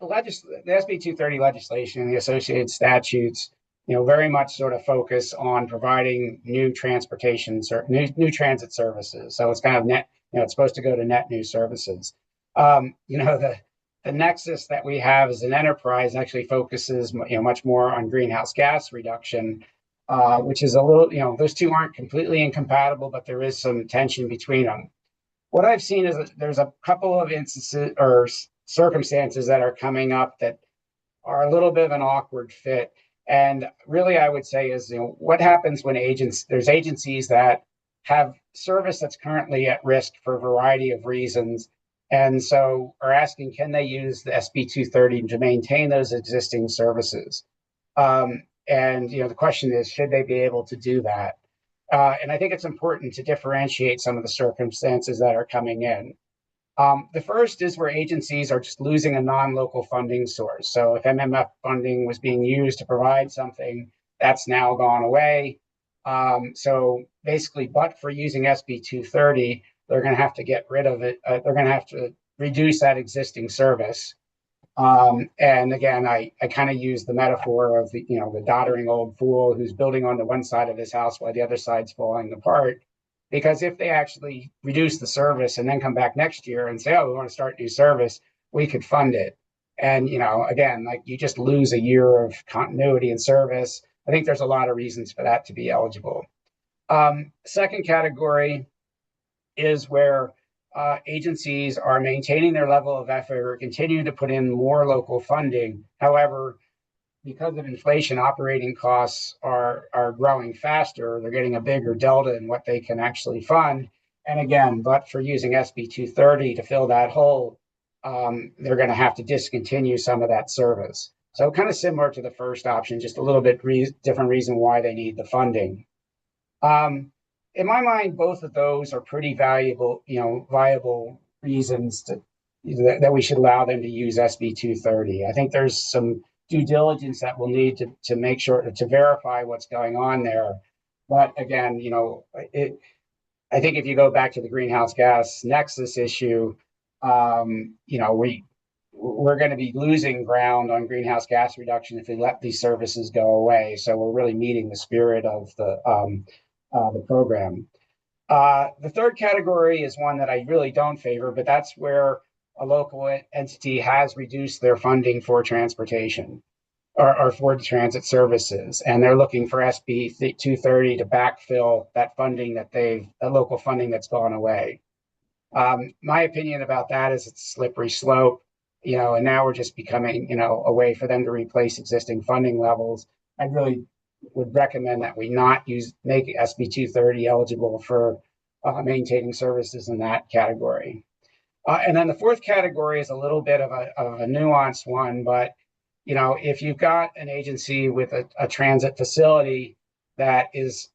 the SB 230 legislation and the associated statutes, very much sort of focus on providing new transportation, new transit services. So it's kind of net, it's supposed to go to net new services. The nexus that we have as an enterprise actually focuses, much more on greenhouse gas reduction, which is a little, those two aren't completely incompatible, but there is some tension between them. What I've seen is that there's a couple of instances or circumstances that are coming up that are a little bit of an awkward fit. And really, I would say is, what happens when there's agencies that have service that's currently at risk for a variety of reasons, and so are asking, can they use the SB 230 to maintain those existing services? And, the question is, should they be able to do that? And I think it's important to differentiate some of the circumstances that are coming in. The first is where agencies are just losing a non-local funding source. So if MMF funding was being used to provide something, that's now gone away. So basically, but for using SB 230, they're going to have to get rid of it. They're going to have to reduce that existing service. And again, I kind of use the metaphor of the doddering old fool who's building on the one side of his house while the other side's falling apart. Because if they actually reduce the service and then come back next year and say, oh, we want to start new service, we could fund it. And, again, like you just lose a year of continuity in service. I think there's a lot of reasons for that to be eligible. Second category is where agencies are maintaining their level of effort or continue to put in more local funding. However, because of inflation, operating costs are growing faster. They're getting a bigger delta in what they can actually fund. And again, but for using SB 230 to fill that hole, they're going to have to discontinue some of that service. So kind of similar to the first option, just a little bit different reason why they need the funding. In my mind, both of those are pretty valuable, viable reasons that we should allow them to use SB 230. I think there's some due diligence that we'll need to make sure to verify what's going on there. But again, I think if you go back to the greenhouse gas nexus issue, we're going to be losing ground on greenhouse gas reduction if we let these services go away. So we're really meeting the spirit of the program. The third category is one that I really don't favor, but that's where a local entity has reduced their funding for transportation or for transit services, and they're looking for SB 230 to backfill that funding that local funding that's gone away. My opinion about that is it's a slippery slope, and now we're just becoming, a way for them to replace existing funding levels. I really would recommend that we not make SB 230 eligible for maintaining services in that category. And then the fourth category is a little bit of a nuanced one, but if you've got an agency with a transit facility that is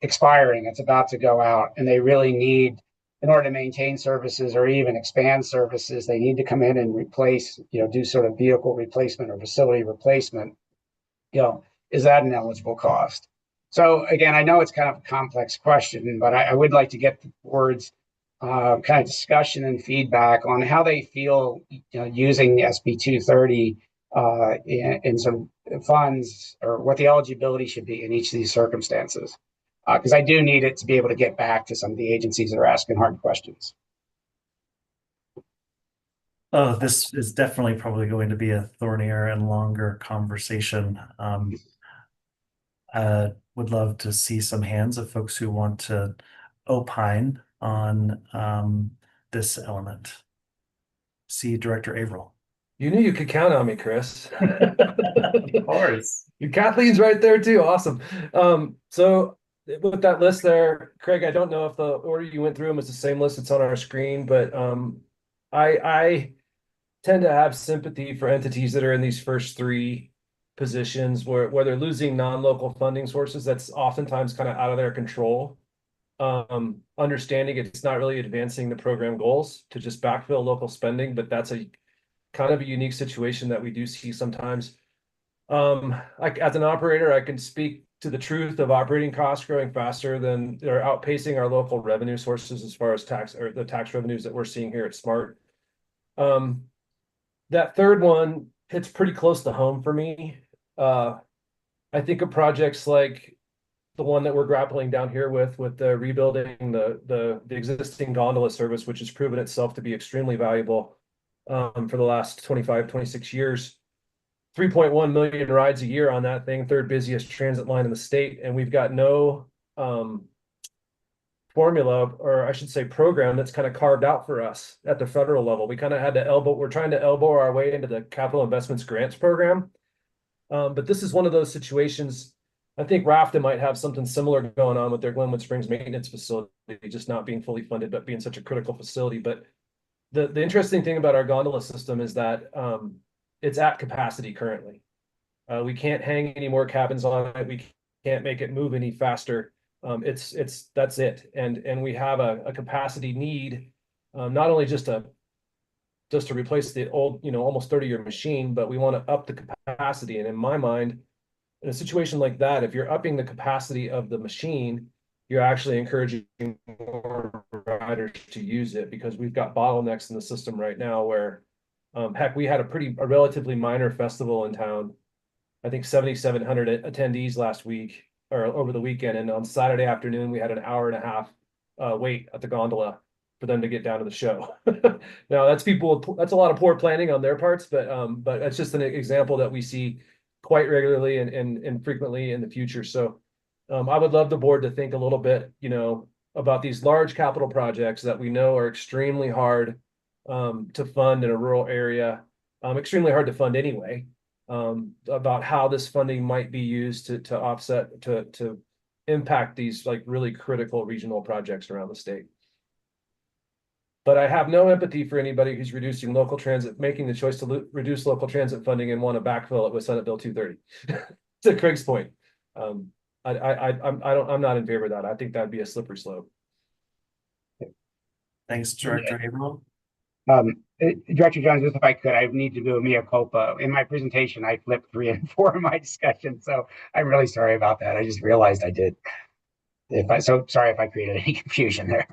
expiring, it's about to go out, and they really need, in order to maintain services or even expand services, they need to come in and replace, do sort of vehicle replacement or facility replacement, is that an eligible cost? So again, I know it's kind of a complex question, but I would like to get the board's kind of discussion and feedback on how they feel using SB 230 in some funds, or what the eligibility should be in each of these circumstances. Because I do need it to be able to get back to some of the agencies that are asking hard questions. Oh, this is definitely probably going to be a thornier and longer conversation. Would love to see some hands of folks who want to opine on this element. See Director Averill. You knew you could count on me, Chris. Of course. Kathleen's right there too. Awesome. So with that list there, Craig, I don't know if the order you went through them is the same list that's on our screen, but I tend to have sympathy for entities that are in these first three positions where they're losing non-local funding sources. That's oftentimes kind of out of their control. Understanding it's not really advancing the program goals to just backfill local spending, but that's a kind of a unique situation that we do see sometimes. As an operator, I can speak to the truth of operating costs growing faster than they're outpacing our local revenue sources as far as the tax revenues that we're seeing here at SMART. That third one hits pretty close to home for me. I think of projects like the one that we're grappling down here with the rebuilding the existing gondola service, which has proven itself to be extremely valuable for the last 25, 26 years. 3.1 million rides a year on that thing, third busiest transit line in the state, and we've got no formula, or I should say program, that's kind of carved out for us at the federal level. We kind of had to we're trying to elbow our way into the capital investments grants program. But this is one of those situations. I think RAFTA might have something similar going on with their Glenwood Springs maintenance facility, just not being fully funded, but being such a critical facility. But the interesting thing about our gondola system is that it's at capacity currently. We can't hang any more cabins on it. We can't make it move any faster. That's it. And we have a capacity need, not only just to replace the old, almost 30-year machine, but we want to up the capacity. And in my mind, in a situation like that, if you're upping the capacity of the machine, you're actually encouraging more riders to use it, because we've got bottlenecks in the system right now where, heck, we had a relatively minor festival in town. I think 7,700 attendees last week or over the weekend. And on Saturday afternoon, we had an hour and a half wait at the gondola for them to get down to the show. Now that's a lot of poor planning on their parts, but that's just an example that we see quite regularly and frequently in the future. So I would love the board to think a little bit, about these large capital projects that we know are extremely hard to fund in a rural area, extremely hard to fund anyway. about how this funding might be used to offset, to impact these like really critical regional projects around the state. But I have no empathy for anybody who's reducing local transit, making the choice to reduce local transit funding and want to backfill it with Senate Bill 230. To Craig's point, I'm not in favor of that. I think that'd be a slippery slope. Thanks, Director Averill. Director Jones, just if I could, I need to do a mea culpa. In my presentation, I flipped 3 and 4 in my discussion, so I'm really sorry about that. I just realized I did. So sorry if I created any confusion there.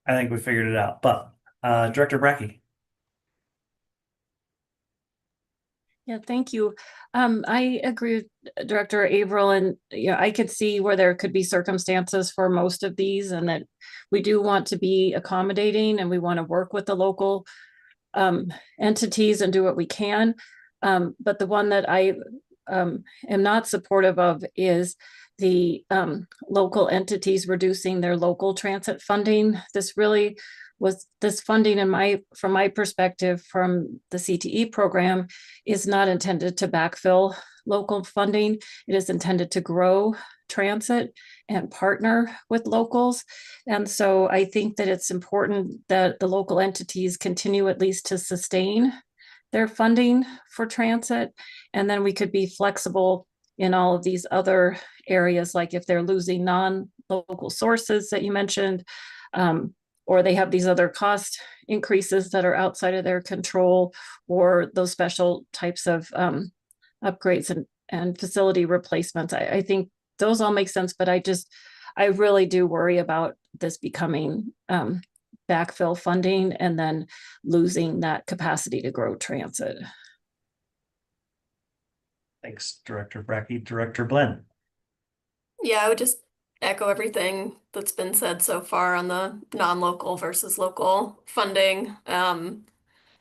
I think we figured it out, but Director Brackey. Yeah, thank you. I agree with Director Averill, and I could see where there could be circumstances for most of these, and that we do want to be accommodating and we want to work with the local entities and do what we can. But the one that I am not supportive of is the local entities reducing their local transit funding. This really was, this funding from my perspective from the CTE program is not intended to backfill local funding. It is intended to grow transit and partner with locals. And so I think that it's important that the local entities continue at least to sustain their funding for transit. And then we could be flexible in all of these other areas, like if they're losing non-local sources that you mentioned, or they have these other cost increases that are outside of their control, or those special types of upgrades and facility replacements. I think those all make sense, but I really do worry about this becoming backfill funding and then losing that capacity to grow transit. Thanks, Director Brackey. Director Blen. Yeah, I would just echo everything that's been said so far on the non-local versus local funding. And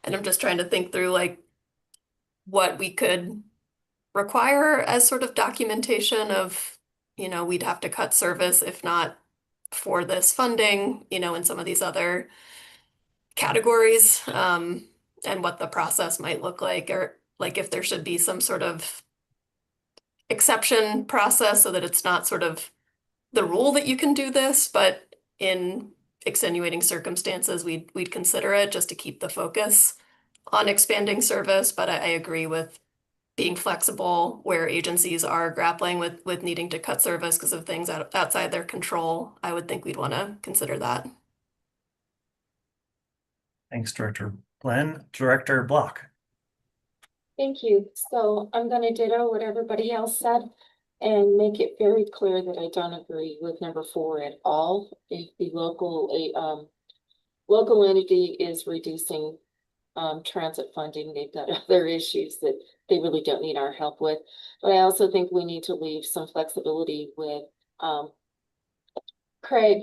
I'm just trying to think through like what we could require as sort of documentation of, we'd have to cut service if not for this funding, in some of these other categories, and what the process might look like, or like if there should be some sort of exception process so that it's not sort of the rule that you can do this, but in extenuating circumstances, we'd consider it just to keep the focus on expanding service. But I agree with being flexible where agencies are grappling with needing to cut service because of things outside their control. I would think we'd want to consider that. Thanks, Director Blen. Director Block. Thank you. So I'm going to ditto what everybody else said and make it very clear that I don't agree with number 4 at all. If the local entity is reducing transit funding, they've got other issues that they really don't need our help with. But I also think we need to leave some flexibility with Craig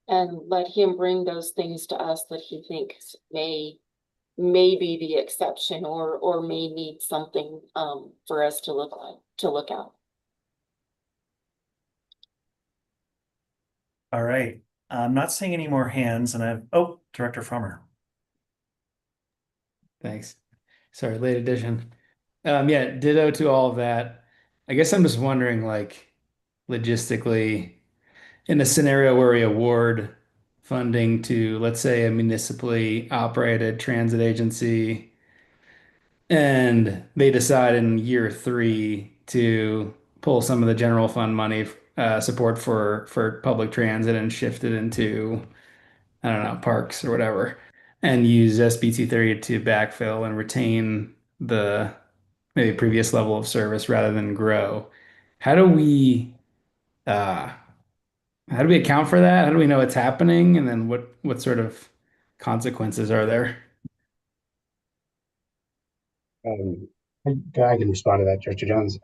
and let him bring those things to us that he thinks may be the exception or may need something for us to look at. All right. I'm not seeing any more hands, and Director Frommer. Thanks. Sorry, late addition. Yeah, ditto to all of that. I guess I'm just wondering, like, logistically, in a scenario where we award funding to, let's say, a municipally operated transit agency, and they decide in year 3 to pull some of the general fund money, support for public transit and shift it into, I don't know, parks or whatever, and use SB 230 to backfill and retain the maybe previous level of service rather than grow. How do we account for that? How do we know it's happening? And then what sort of consequences are there? I can respond to that, Director Jones.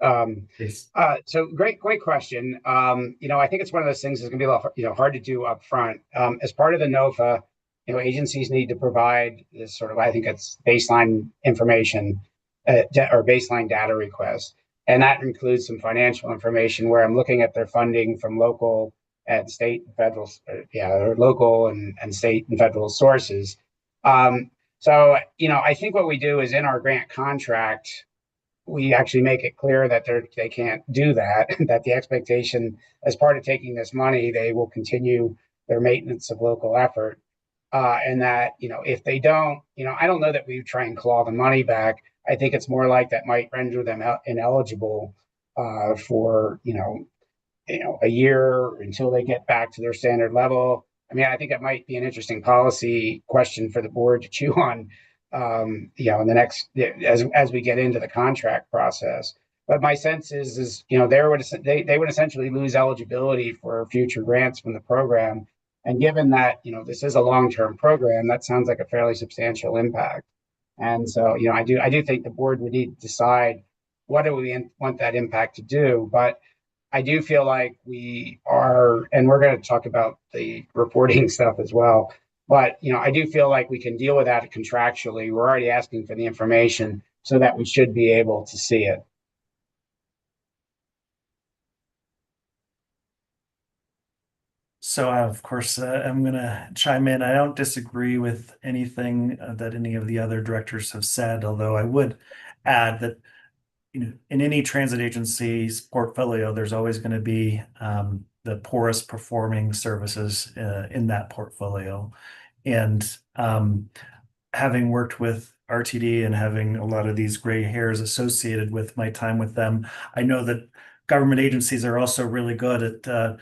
So great question. I think it's one of those things that's going to be a little, hard to do up front. As part of the NOFA, agencies need to provide this sort of, I think it's baseline information or baseline data requests. And that includes some financial information where I'm looking at their funding from local and state and federal, or local and state and federal sources. So, I think what we do is in our grant contract, we actually make it clear that they can't do that, that the expectation as part of taking this money, they will continue their maintenance of local effort. And that, if they don't, I don't know that we try and claw the money back. I think it's more like that might render them ineligible for, a year until they get back to their standard level. I mean, I think it might be an interesting policy question for the board to chew on, in the next, as we get into the contract process. But my sense is they would essentially lose eligibility for future grants from the program. And given that, this is a long-term program, that sounds like a fairly substantial impact. And so, I do think the board would need to decide what do we want that impact to do. But I do feel like we are, and we're going to talk about the reporting stuff as well. But, I do feel like we can deal with that contractually. We're already asking for the information so that we should be able to see it. So, of course, I'm going to chime in. I don't disagree with anything that any of the other directors have said, although I would add that, in any transit agency's portfolio, there's always going to be the poorest performing services in that portfolio. And having worked with RTD and having a lot of these gray hairs associated with my time with them, I know that government agencies are also really good at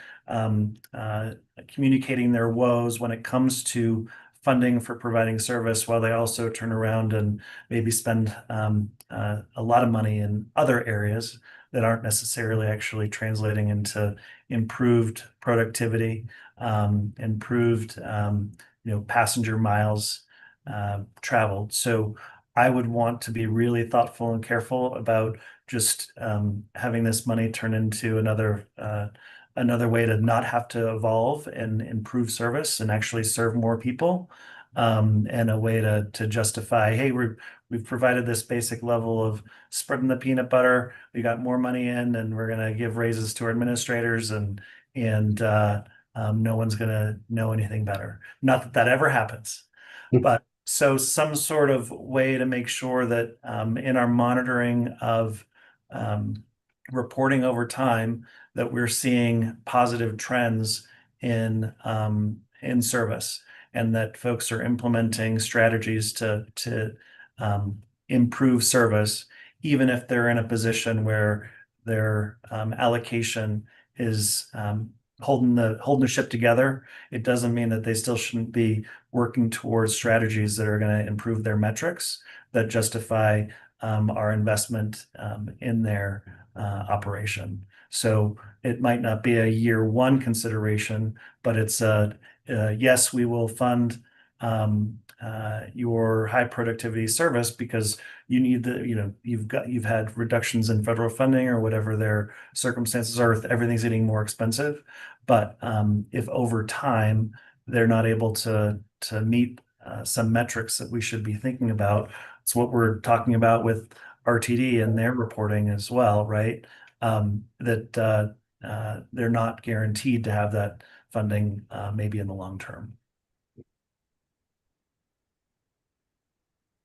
communicating their woes when it comes to funding for providing service, while they also turn around and maybe spend a lot of money in other areas that aren't necessarily actually translating into improved productivity, improved passenger miles traveled. So I would want to be really thoughtful and careful about just having this money turn into another way to not have to evolve and improve service and actually serve more people, and a way to justify, hey, we've provided this basic level of spreading the peanut butter. We got more money in, and we're going to give raises to our administrators, and no one's going to know anything better. Not that that ever happens, but so some sort of way to make sure that in our monitoring of reporting over time, that we're seeing positive trends in service, and that folks are implementing strategies to improve service, even if they're in a position where their allocation is holding the ship together. It doesn't mean that they still shouldn't be working towards strategies that are going to improve their metrics, that justify our investment in their operation. So it might not be a year one consideration, but it's yes, we will fund your high productivity service because you need you've had reductions in federal funding or whatever their circumstances are. Everything's getting more expensive, but if over time they're not able to meet some metrics that we should be thinking about, it's what we're talking about with RTD and their reporting as well, right? That they're not guaranteed to have that funding maybe in the long term.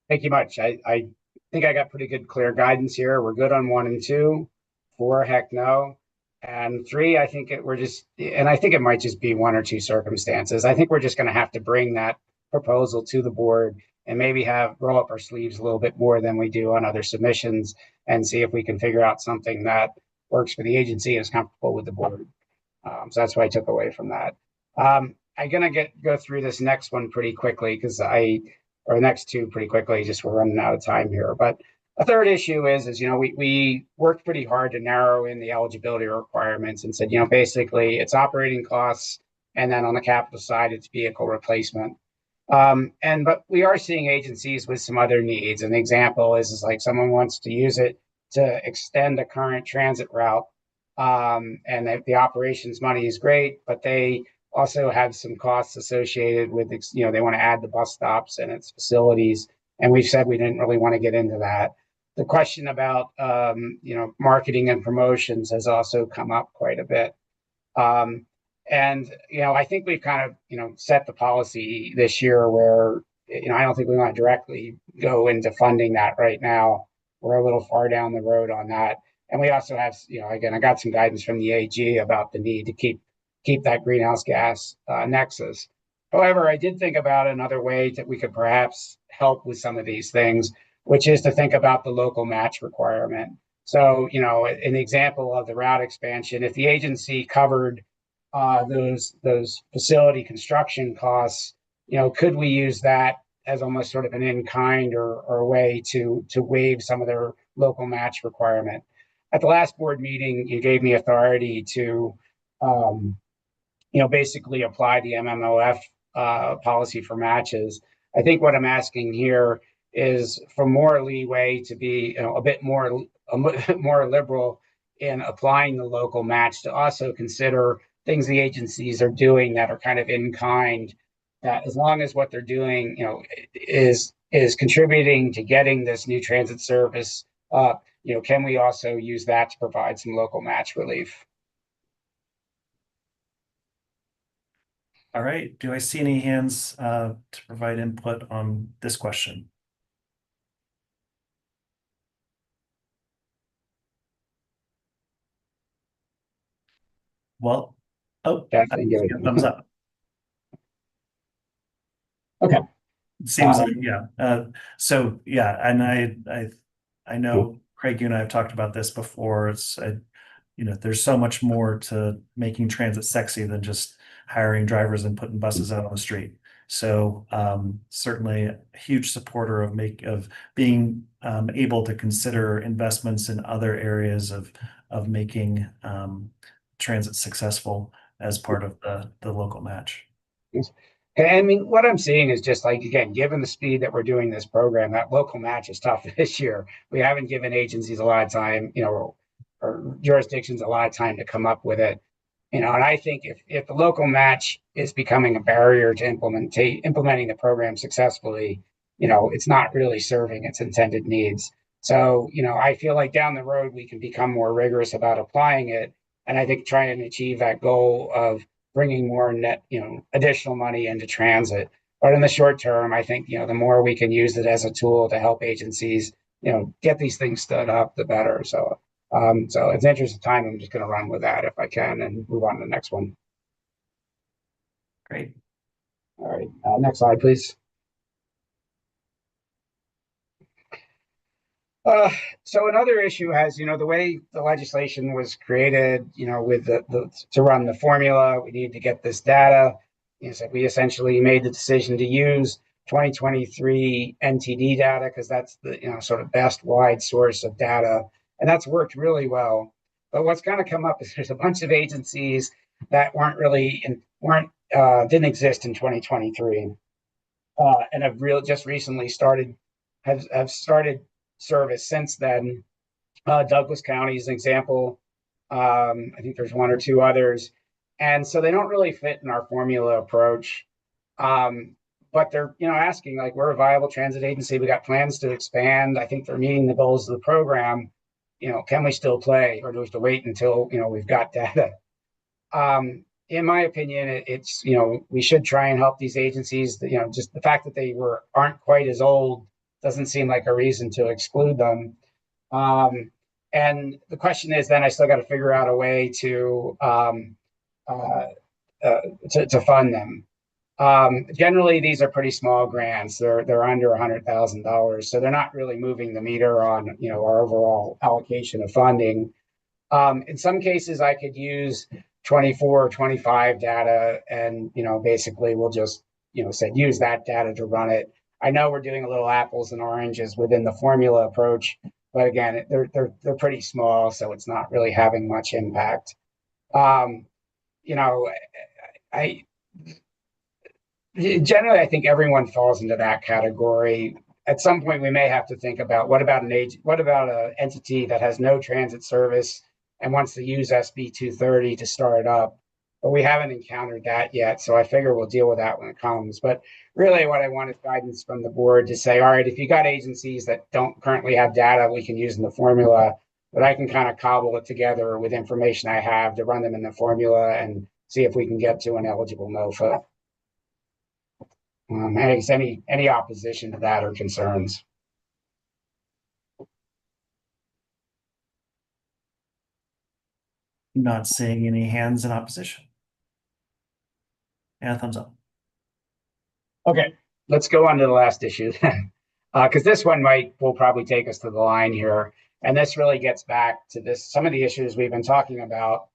Thank you much. I think I got pretty good, clear guidance here. We're good on 1 and 2. 4, heck no. And 3, I think I think it might just be 1 or 2 circumstances. I think we're just going to have to bring that proposal to the board and maybe roll up our sleeves a little bit more than we do on other submissions, and see if we can figure out something that works for the agency and is comfortable with the board. So that's what I took away from that. I'm going to go through this next one pretty quickly or next 2 pretty quickly, just we're running out of time here. But a third issue is we worked pretty hard to narrow in the eligibility requirements and said, basically it's operating costs, and then on the capital side, it's vehicle replacement. But we are seeing agencies with some other needs. An example is like someone wants to use it to extend a current transit route, and the operations money is great, but they also have some costs associated with, they want to add the bus stops and its facilities. And we've said we didn't really want to get into that. The question about, marketing and promotions has also come up quite a bit. And, I think we've kind of, set the policy this year where, I don't think we want to directly go into funding that right now. we're a little far down the road on that. And we also have, again, I got some guidance from the AG about the need to keep that greenhouse gas nexus. However, I did think about another way that we could perhaps help with some of these things, which is to think about the local match requirement. So, an example of the route expansion, if the agency covered those facility construction costs, could we use that as almost sort of an in-kind or a way to waive some of their local match requirement? At the last board meeting, you gave me authority to, basically apply the MMOF policy for matches. I think what I'm asking here is for more leeway to be a bit more liberal in applying the local match, to also consider things the agencies are doing that are kind of in kind, that as long as what they're doing is contributing to getting this new transit service up, can we also use that to provide some local match relief? All right, do I see any hands to provide input on this question? Well, Definitely give it a thumbs up. Okay. Seems like, yeah. So yeah, and I know Craig, you and I have talked about this before. It's there's so much more to making transit sexy than just hiring drivers and putting buses out on the street. So certainly a huge supporter of being able to consider investments in other areas of making transit successful as part of the local match. I mean, what I'm seeing is just like, again, given the speed that we're doing this program, that local match is tough this year. We haven't given agencies a lot of time, or jurisdictions a lot of time to come up with it. And I think if the local match is becoming a barrier to implementing the program successfully, it's not really serving its intended needs. So, I feel like down the road, we can become more rigorous about applying it. And I think trying to achieve that goal of bringing more net, additional money into transit. But in the short term, I think, the more we can use it as a tool to help agencies, get these things stood up, the better. So in the interest of time, I'm just going to run with that if I can and move on to the next one. Great. All right. Next slide, please. So another issue has, the way the legislation was created, with to run the formula, we need to get this data. So we essentially made the decision to use 2023 NTD data because that's the sort of best wide source of data, and that's worked really well. But what's going to come up is there's a bunch of agencies that didn't exist in 2023, and have just recently have started service since then. Douglas County is an example. I think there's one or two others. And so they don't really fit in our formula approach. But they're, asking, like, we're a viable transit agency. We got plans to expand. I think they're meeting the goals of the program. Can we still play, or do we have to wait until, we've got data? In my opinion, it's, we should try and help these agencies. Just the fact that they aren't quite as old doesn't seem like a reason to exclude them. And the question is, then I still got to figure out a way to fund them. Generally, these are pretty small grants. They're under $100,000, so they're not really moving the meter on our overall allocation of funding. In some cases, I could use 24 or 25 data, and basically we'll just say use that data to run it. I know we're doing a little apples and oranges within the formula approach, but again, they're pretty small, so it's not really having much impact. Generally, I think everyone falls into that category. At some point, we may have to think about what about an entity that has no transit service and wants to use SB 230 to start up. But we haven't encountered that yet, so I figure we'll deal with that when it comes. But really what I want is guidance from the board to say, all right, if you got agencies that don't currently have data we can use in the formula, but I can kind of cobble it together with information I have to run them in the formula and see if we can get to an eligible NOFA. Any opposition to that or concerns? Not seeing any hands in opposition. And a thumbs up. Okay, let's go on to the last issue then. Because this one will probably take us to the line here. And this really gets back to some of the issues we've been talking about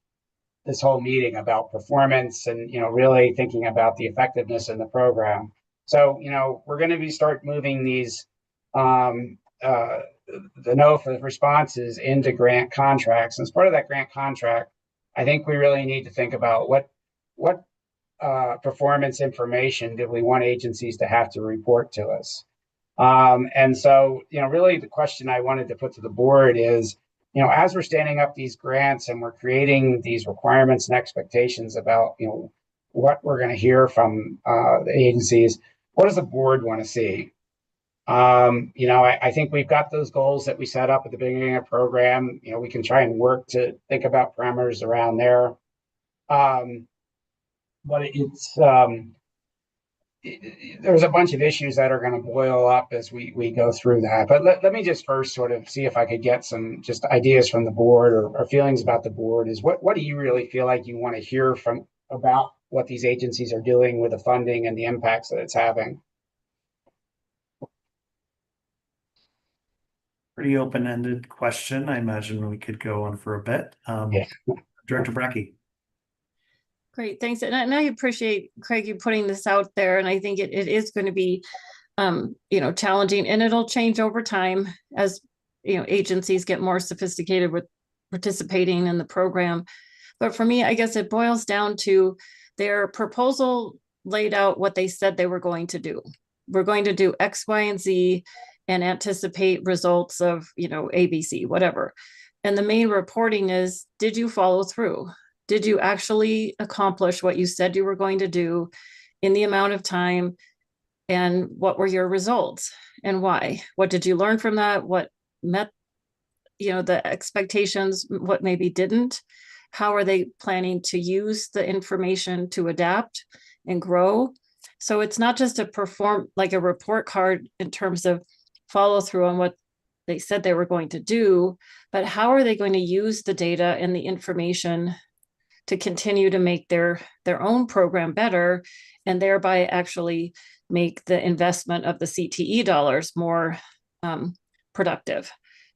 this whole meeting about performance and, really thinking about the effectiveness in the program. So, we're going to start moving these, the NOFA responses into grant contracts. And as part of that grant contract, I think we really need to think about what performance information do we want agencies to have to report to us. And so, really the question I wanted to put to the board is, as we're standing up these grants and we're creating these requirements and expectations about, what we're going to hear from the agencies, what does the board want to see? I think we've got those goals that we set up at the beginning of the program. We can try and work to think about parameters around there. But there's a bunch of issues that are going to boil up as we go through that. But let me just first sort of see if I could get some just ideas from the board or feelings about the board. Is what do you really feel like you want to hear about what these agencies are doing with the funding and the impacts that it's having? Pretty open-ended question. I imagine we could go on for a bit. Yeah. Director Brackey. Great, thanks. And I appreciate, Craig, you putting this out there. And I think it is going to be, challenging, and it'll change over time as, agencies get more sophisticated with participating in the program. But for me, I guess it boils down to their proposal laid out what they said they were going to do. We're going to do X, Y, and Z and anticipate results of, ABC, whatever. And the main reporting is, did you follow through? Did you actually accomplish what you said you were going to do in the amount of time? And what were your results and why? What did you learn from that? What met, the expectations? What maybe didn't? How are they planning to use the information to adapt and grow? So it's not just a report card in terms of follow through on what they said they were going to do, but how are they going to use the data and the information to continue to make their own program better, and thereby actually make the investment of the CTE dollars more productive.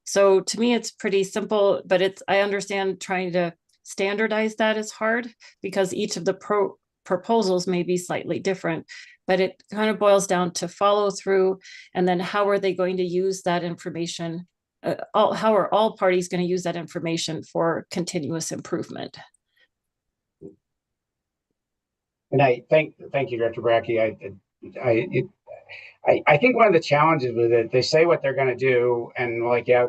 So to me, it's pretty simple, but I understand trying to standardize that is hard because each of the proposals may be slightly different, but it kind of boils down to follow through, and then how are they going to use that information? How are all parties going to use that information for continuous improvement? And I thank you, Director Brackey. I think one of the challenges with it, they say what they're going to do, and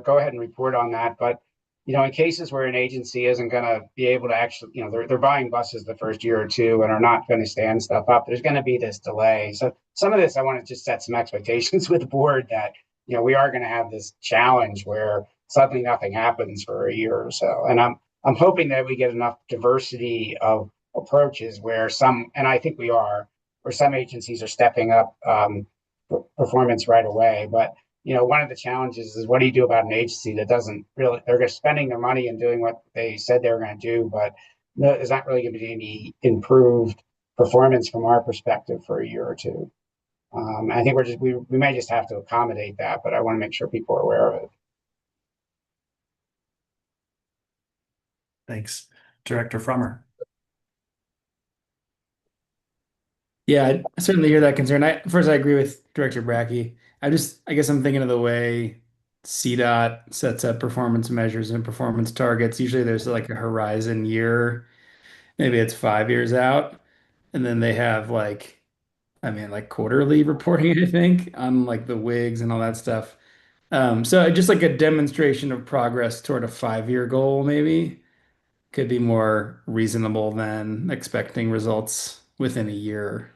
go ahead and report on that. But in cases where an agency isn't going to be able to actually, they're buying buses the first year or two and are not going to stand stuff up, there's going to be this delay. So some of this, I want to just set some expectations with the board that we are going to have this challenge where suddenly nothing happens for a year or so. And I'm hoping that we get enough diversity of approaches where and I think we are, where some agencies are stepping up performance right away. But one of the challenges is, what do you do about an agency that doesn't really, they're just spending their money and doing what they said they were going to do, but there's not really going to be any improved performance from our perspective for a year or two. I think we may just have to accommodate that, but I want to make sure people are aware of it. Thanks. Director Frommer. Yeah, I certainly hear that concern. First, I agree with Director Brackey. I guess I'm thinking of the way CDOT sets up performance measures and performance targets. Usually there's like a horizon year, maybe it's 5 years out. And then they have quarterly reporting, I think, on the WIGs and all that stuff. So just like a demonstration of progress toward a 5-year goal, maybe could be more reasonable than expecting results within a year.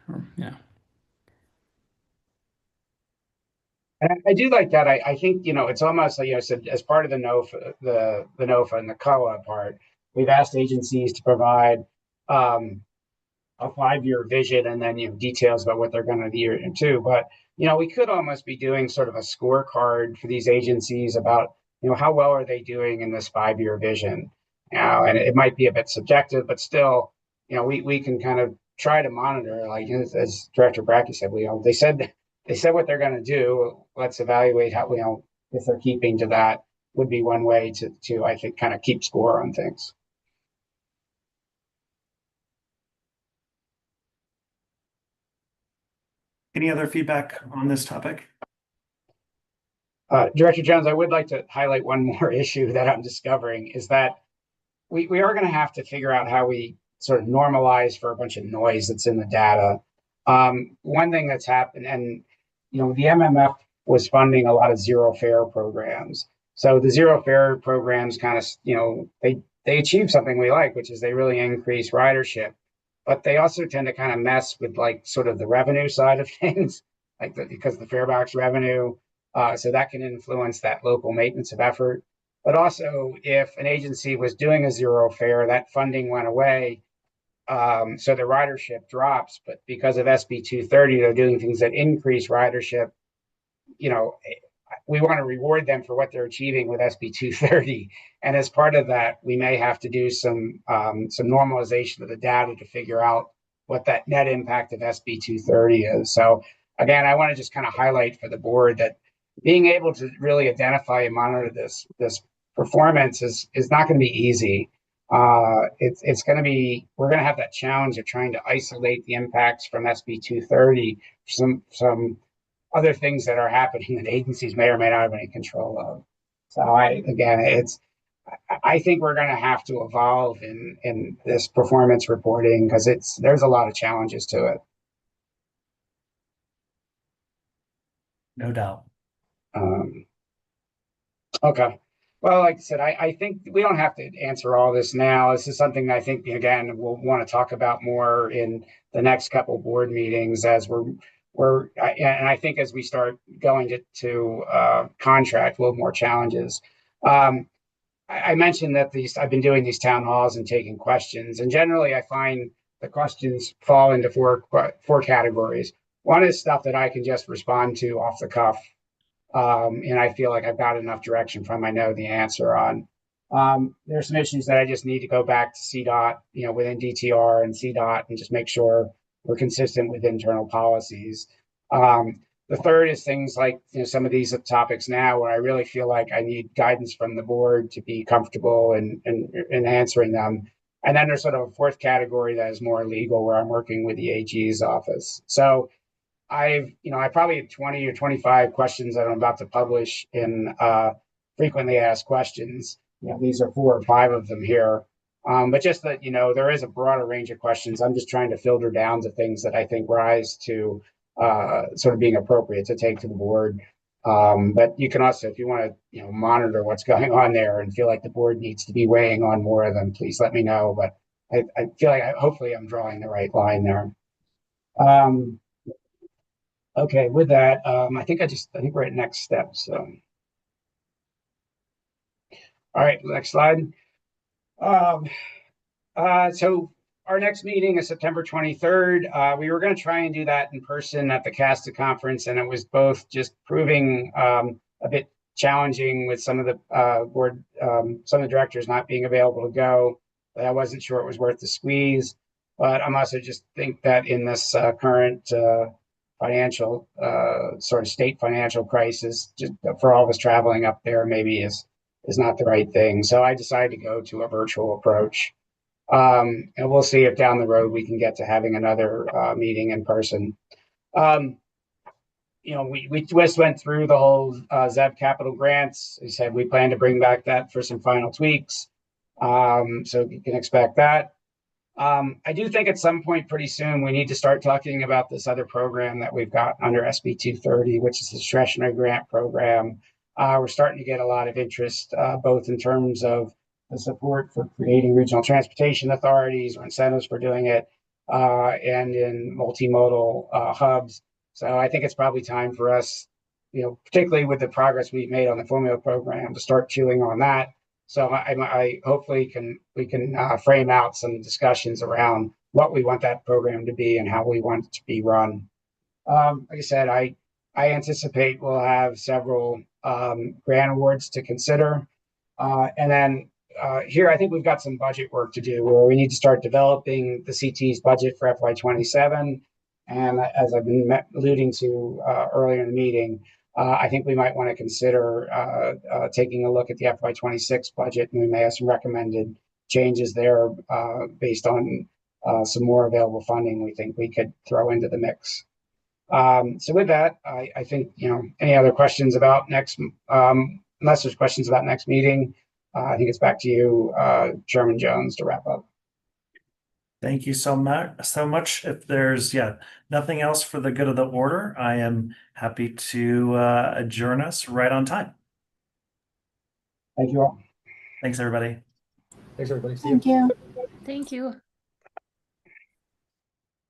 And I do like that. I think, it's almost like, so as part of the NOFA, the NOFA and the COA part, we've asked agencies to provide a 5-year vision and then, details about what they're going to do year two. But, we could almost be doing sort of a scorecard for these agencies about, how well are they doing in this 5-year vision? and it might be a bit subjective, but still, we can kind of try to monitor, like as Director Brackey said, they said what they're going to do. Let's evaluate how, if they're keeping to that, would be one way to I think kind of keep score on things. Any other feedback on this topic? Director Jones, I would like to highlight one more issue that I'm discovering is that we are going to have to figure out how we sort of normalize for a bunch of noise that's in the data. One thing that's happened, and the MMF was funding a lot of zero fare programs. So the zero fare programs kind of, they achieve something we like, which is they really increase ridership, but they also tend to kind of mess with like sort of the revenue side of things, because the fare box revenue. So that can influence that local maintenance of effort. But also, if an agency was doing a zero fare, that funding went away. So the ridership drops. But because of SB 230, they're doing things that increase ridership. We want to reward them for what they're achieving with SB 230. And as part of that, we may have to do some normalization of the data to figure out what that net impact of SB 230 is. So again, I want to just kind of highlight for the board that being able to really identify and monitor this performance is not going to be easy. It's going to be, we're going to have that challenge of trying to isolate the impacts from SB 230, some other things that are happening that agencies may or may not have any control of. So I think we're going to have to evolve in this performance reporting because there's a lot of challenges to it. No doubt. Okay. Well, like I said, I think we don't have to answer all this now. This is something I think, again, we'll want to talk about more in the next couple board meetings as and I think as we start going to contract, we'll have more challenges. I mentioned that I've been doing these town halls and taking questions, and generally I find the questions fall into four categories. One is stuff that I can just respond to off the cuff. And I feel like I've got enough direction from I know the answer on. There's some issues that I just need to go back to CDOT, within DTR and CDOT and just make sure we're consistent with internal policies. The third is things like some of these topics now where I really feel like I need guidance from the board to be comfortable in answering them. And then there's sort of a fourth category that is more legal where I'm working with the AG's office. So I probably have 20 or 25 questions that I'm about to publish in frequently asked questions. These are 4 or 5 of them here. But just that, there is a broader range of questions. I'm just trying to filter down to things that I think rise to sort of being appropriate to take to the board. But you can also, if you want to, monitor what's going on there and feel like the board needs to be weighing on more of them, please let me know. But I feel like hopefully I'm drawing the right line there. Okay, with that, I think we're at next step. So, all right, next slide. So our next meeting is September 23rd. We were going to try and do that in person at the CASTA conference, and it was both just proving a bit challenging with some of the board, some of the directors not being available to go. But I wasn't sure it was worth the squeeze. But I'm also just think that in this current financial sort of state financial crisis, just for all of us traveling up there maybe is not the right thing. So I decided to go to a virtual approach. And we'll see if down the road we can get to having another meeting in person. We just went through the whole ZEB capital grants. We said we plan to bring back that for some final tweaks. So you can expect that. I do think at some point pretty soon we need to start talking about this other program that we've got under SB 230, which is the discretionary grant program. We're starting to get a lot of interest, both in terms of the support for creating regional transportation authorities or incentives for doing it, and in multimodal hubs. So I think it's probably time for us, particularly with the progress we've made on the formula program, to start chewing on that. So I hopefully we can frame out some discussions around what we want that program to be and how we want it to be run. Like I said, I anticipate we'll have several grant awards to consider. And then here I think we've got some budget work to do where we need to start developing the CT's budget for FY27. And as I've been alluding to earlier in the meeting, I think we might want to consider taking a look at the FY26 budget, and we may have some recommended changes there based on some more available funding we think we could throw into the mix. So with that, I think, any other questions about next, unless there's questions about next meeting, I think it's back to you, Chairman Jones, to wrap up. Thank you so much. If there's nothing else for the good of the order, I am happy to adjourn us right on time. Thank you all. Thanks, everybody. Thanks, everybody. See Thank you. Thank you.